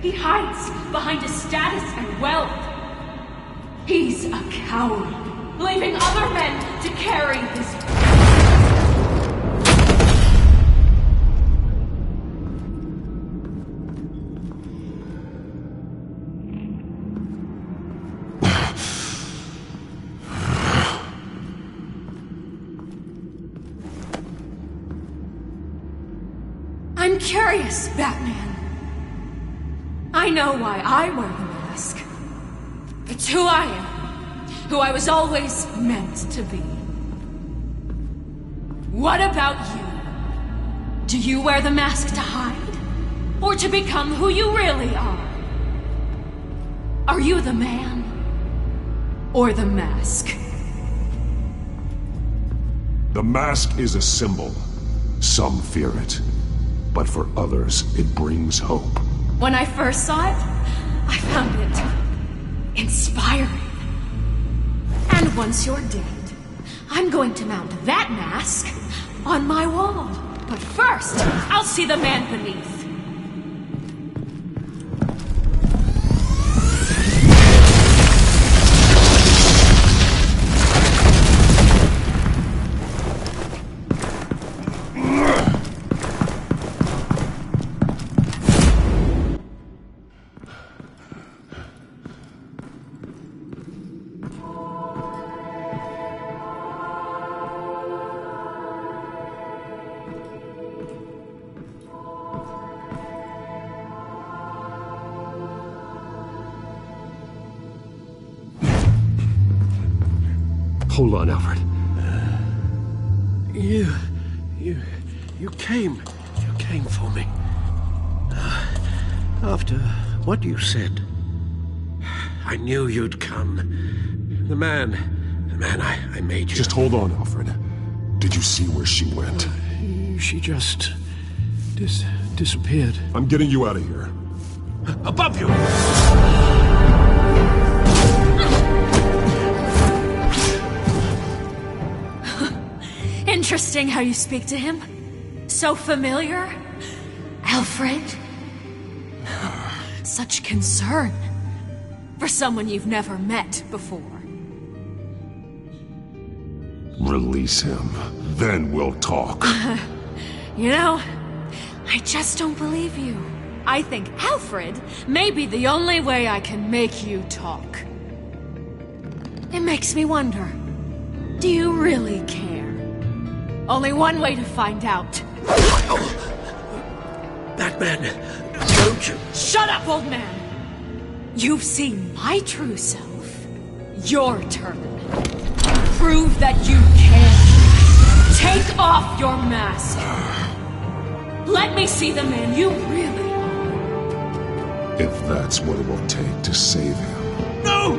He hides behind his status and wealth. He's a coward, leaving other men to carry his... I'm curious, Batman. I know why I wear the mask. It's who I am. Who I was always meant to be. What about you? Do you wear the mask to hide? Or to become who you really are? Are you the man? Or the mask? The mask is a symbol. Some fear it. But for others, it brings hope. When I first saw it, I found it inspiring. And once you're dead, I'm going to mount that mask on my wall. But first, I'll see the man beneath. Hold on, Alfred. You came for me. After what you said, I knew you'd come. The man I made you. Just hold on, Alfred. Did you see where she went? She just... disappeared. I'm getting you out of here. Above you! Interesting how you speak to him. So familiar. Alfred. Such concern for someone you've never met before. Release him. Then we'll talk. You know, I just don't believe you. I think Alfred may be the only way I can make you talk. It makes me wonder, do you really care? Only one way to find out. Batman, don't you... Shut up, old man! You've seen my true self. Your turn. Prove that you care. Take off your mask. Let me see the man you really are. If that's what it will take to save him. No!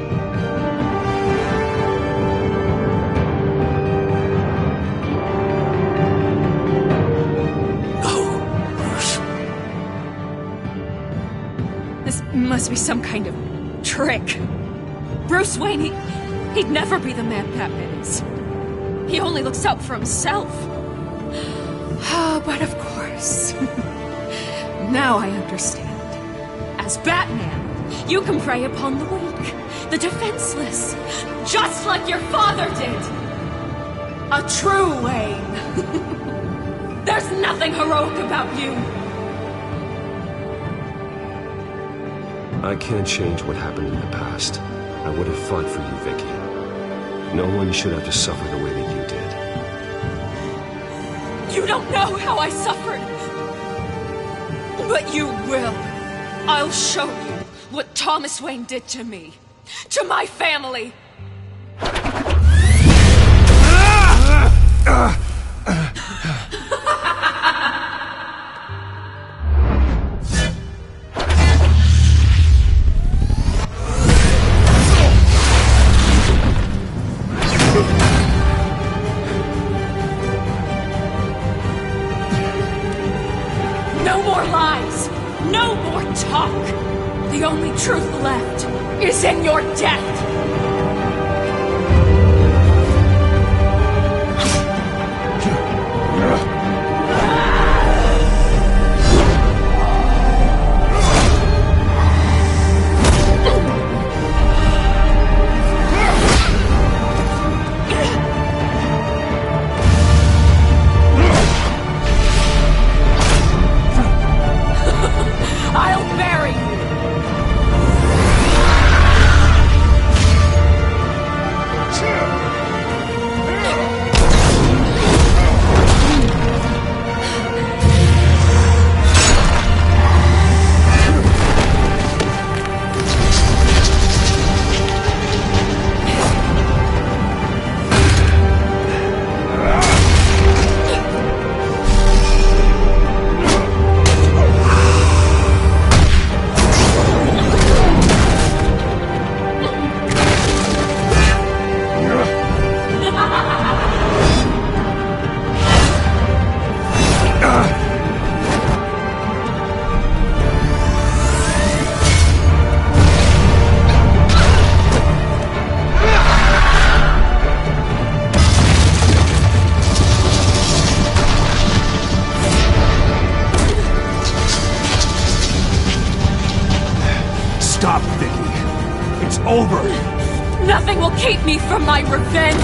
This must be some kind of trick. Bruce Wayne, he'd never be the man Batman is. He only looks out for himself. But of course. Now I understand. As Batman, you can prey upon the weak, the defenseless, just like your father did. A true Wayne. There's nothing heroic about you. I can't change what happened in the past. I would have fought for you, Vicky. No one should have to suffer the way that you did. You don't know how I suffered. But you will. I'll show you what Thomas Wayne did to me. To my family. No more lies! No more talk! The only truth left is in your death! I'll bury you! Stop, Vicky. It's over. Nothing will keep me from my revenge!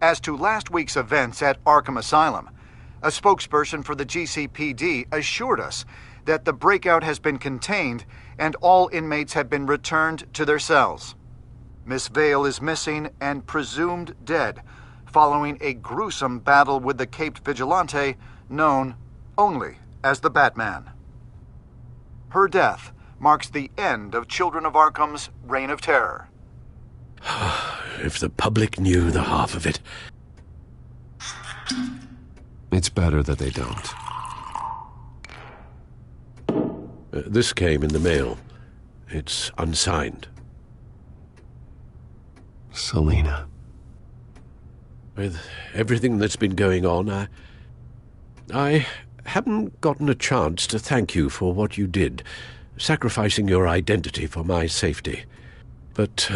As to last week's events at Arkham Asylum, a spokesperson for the GCPD assured us that the breakout has been contained and all inmates have been returned to their cells. Miss Vale is missing and presumed dead, following a gruesome battle with the caped vigilante known only as the Batman. Her death marks the end of Children of Arkham's reign of terror. If the public knew the half of it. It's better that they don't. This came in the mail. It's unsigned. Selina. With everything that's been going on, I haven't gotten a chance to thank you for what you did, sacrificing your identity for my safety. But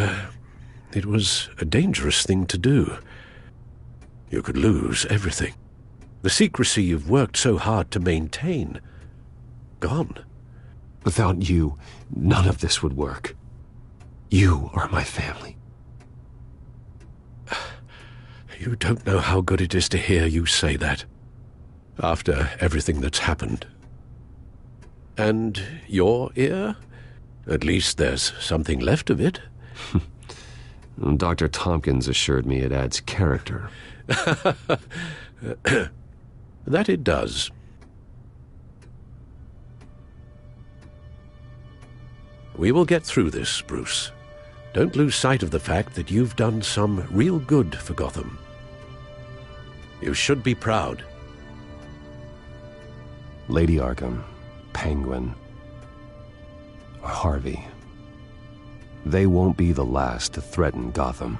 it was a dangerous thing to do. You could lose everything. The secrecy you've worked so hard to maintain. Gone. Without you, none of this would work. You are my family. You don't know how good it is to hear you say that, after everything that's happened. And your ear? At least there's something left of it. Dr. Tompkins assured me it adds character. That it does. We will get through this, Bruce. Don't lose sight of the fact that you've done some real good for Gotham. You should be proud. Lady Arkham, Penguin, or Harvey. They won't be the last to threaten Gotham.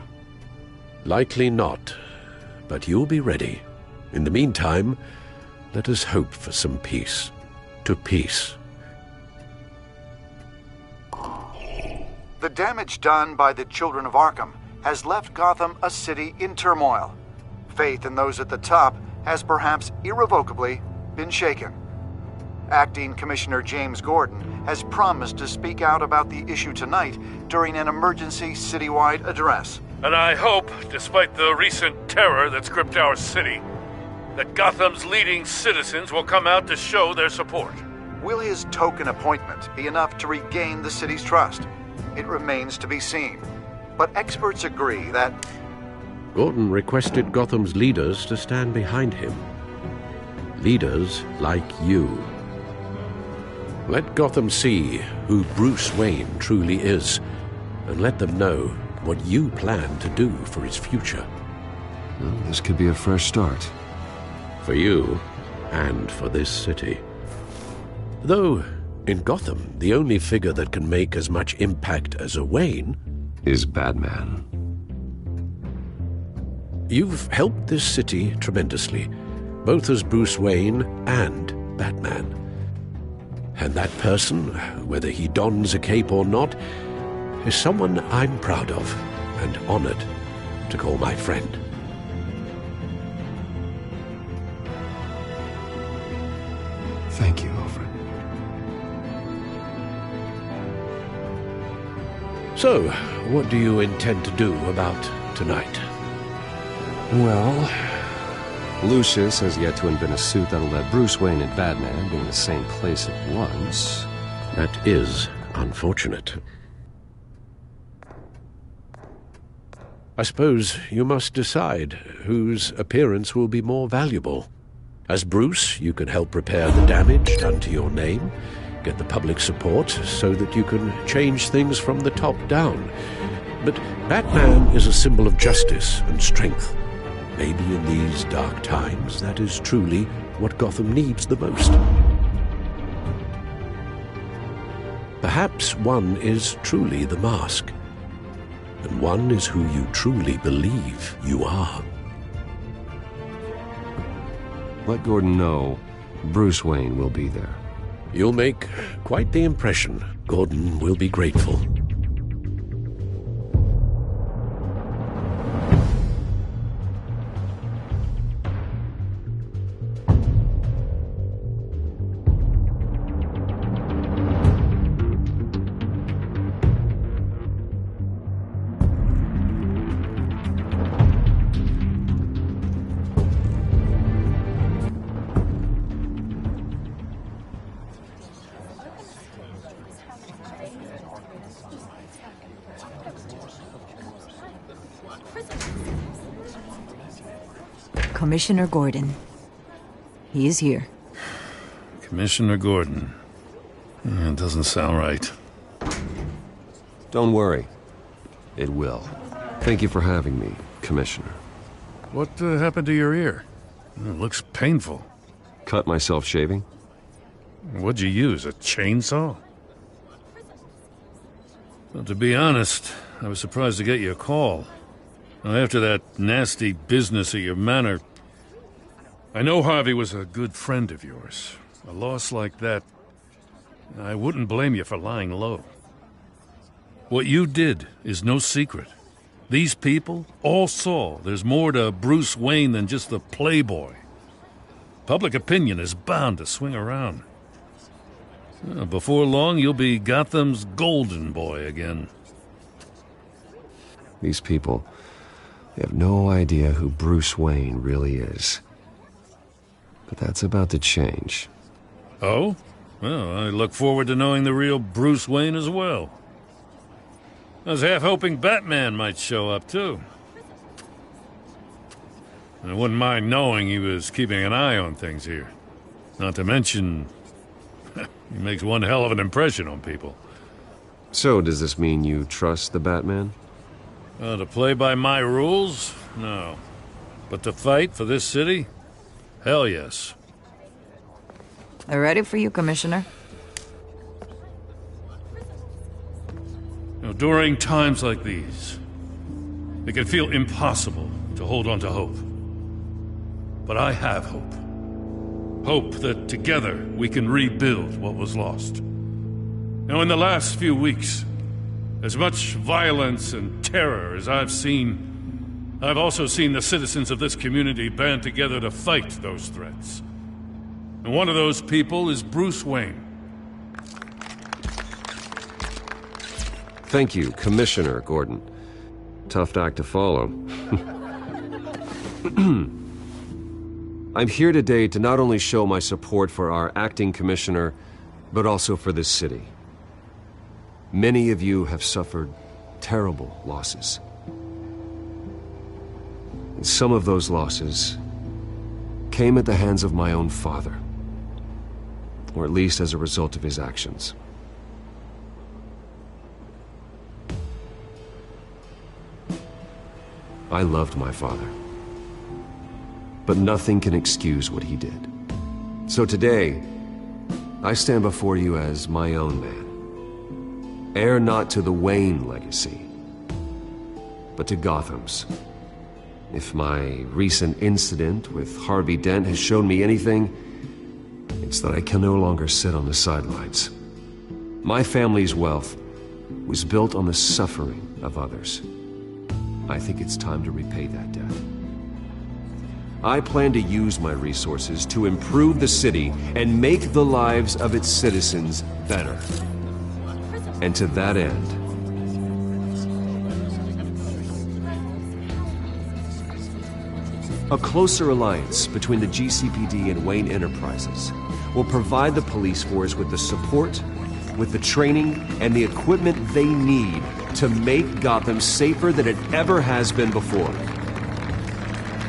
Likely not, but you'll be ready. In the meantime, let us hope for some peace. To peace. The damage done by the Children of Arkham has left Gotham a city in turmoil. Faith in those at the top has perhaps irrevocably been shaken. Acting Commissioner James Gordon has promised to speak out about the issue tonight during an emergency citywide address. And I hope, despite the recent terror that's gripped our city, that Gotham's leading citizens will come out to show their support. Will his token appointment be enough to regain the city's trust? It remains to be seen. But experts agree that Gordon requested Gotham's leaders to stand behind him. Leaders like you. Let Gotham see who Bruce Wayne truly is, and let them know what you plan to do for its future. Well, this could be a fresh start. For you, and for this city. Though, in Gotham, the only figure that can make as much impact as a Wayne is Batman. You've helped this city tremendously, both as Bruce Wayne and Batman. And that person, whether he dons a cape or not, is someone I'm proud of and honored to call my friend. Thank you, Alfred. So, what do you intend to do about tonight? Well, Lucius has yet to invent a suit that'll let Bruce Wayne and Batman be in the same place at once. That is unfortunate. I suppose you must decide whose appearance will be more valuable. As Bruce, you can help repair the damage done to your name, get the public support so that you can change things from the top down. But Batman is a symbol of justice and strength. Maybe in these dark times, that is truly what Gotham needs the most. Perhaps one is truly the mask, and one is who you truly believe you are. Let Gordon know Bruce Wayne will be there. You'll make quite the impression. Gordon will be grateful. Commissioner Gordon. He is here. Commissioner Gordon. It doesn't sound right. Don't worry. It will. Thank you for having me, Commissioner. What happened to your ear? It looks painful. Cut myself shaving? What'd you use, a chainsaw? Well, to be honest, I was surprised to get your call. After that nasty business at your manor, I know Harvey was a good friend of yours. A loss like that, I wouldn't blame you for lying low. What you did is no secret. These people all saw there's more to Bruce Wayne than just the playboy. Public opinion is bound to swing around. Before long, you'll be Gotham's golden boy again. These people, they have no idea who Bruce Wayne really is. But that's about to change. Oh? Well, I look forward to knowing the real Bruce Wayne as well. I was half hoping Batman might show up, too. And I wouldn't mind knowing he was keeping an eye on things here. Not to mention, he makes one hell of an impression on people. So, does this mean you trust the Batman? To play by my rules? No. But to fight for this city? Hell yes. They're ready for you, Commissioner. During times like these, it can feel impossible to hold on to hope. But I have hope. Hope that together we can rebuild what was lost. Now, in the last few weeks, as much violence and terror as I've seen, I've also seen the citizens of this community band together to fight those threats. And one of those people is Bruce Wayne. Thank you, Commissioner Gordon. Tough act to follow. I'm here today to not only show my support for our acting commissioner, but also for this city. Many of you have suffered terrible losses. And some of those losses came at the hands of my own father, or at least as a result of his actions. I loved my father, but nothing can excuse what he did. So today, I stand before you as my own man, heir not to the Wayne legacy, but to Gotham's. If my recent incident with Harvey Dent has shown me anything, it's that I can no longer sit on the sidelines. My family's wealth was built on the suffering of others. I think it's time to repay that debt. I plan to use my resources to improve the city and make the lives of its citizens better. And to that end, a closer alliance between the GCPD and Wayne Enterprises will provide the police force with the support, with the training, and the equipment they need to make Gotham safer than it ever has been before.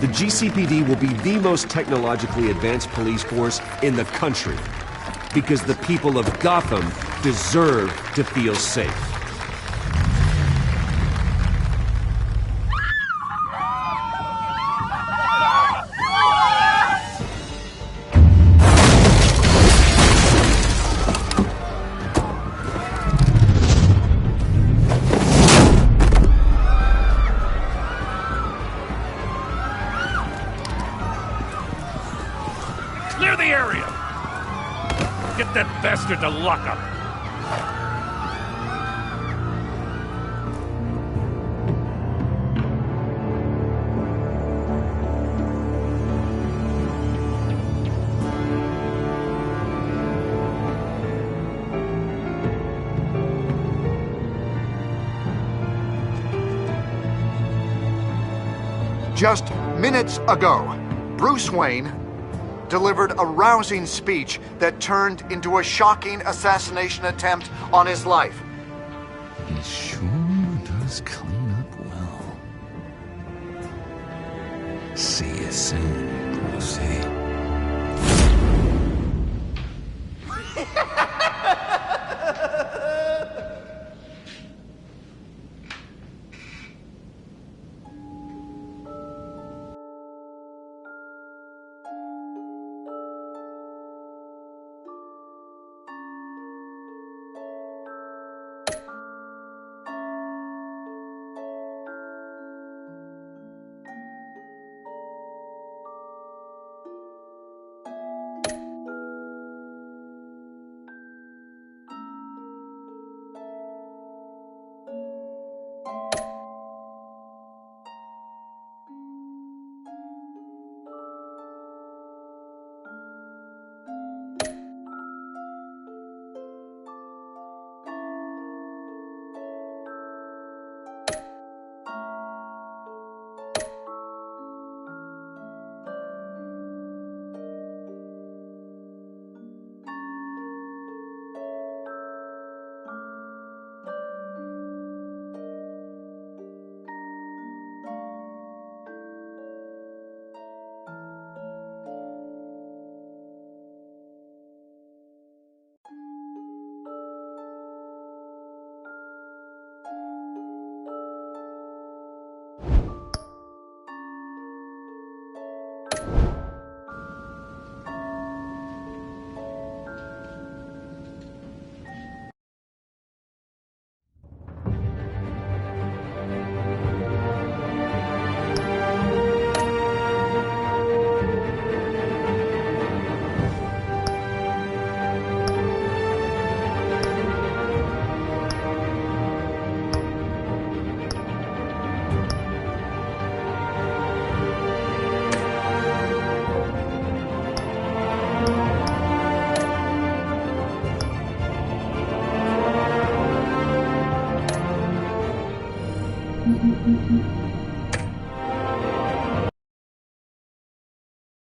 The GCPD will be the most technologically advanced police force in the country, because the people of Gotham deserve to feel safe. Clear the area! Get that bastard to lock up! Just minutes ago, Bruce Wayne delivered a rousing speech that turned into a shocking assassination attempt on his life. He sure does clean up well. See you soon, Brucey.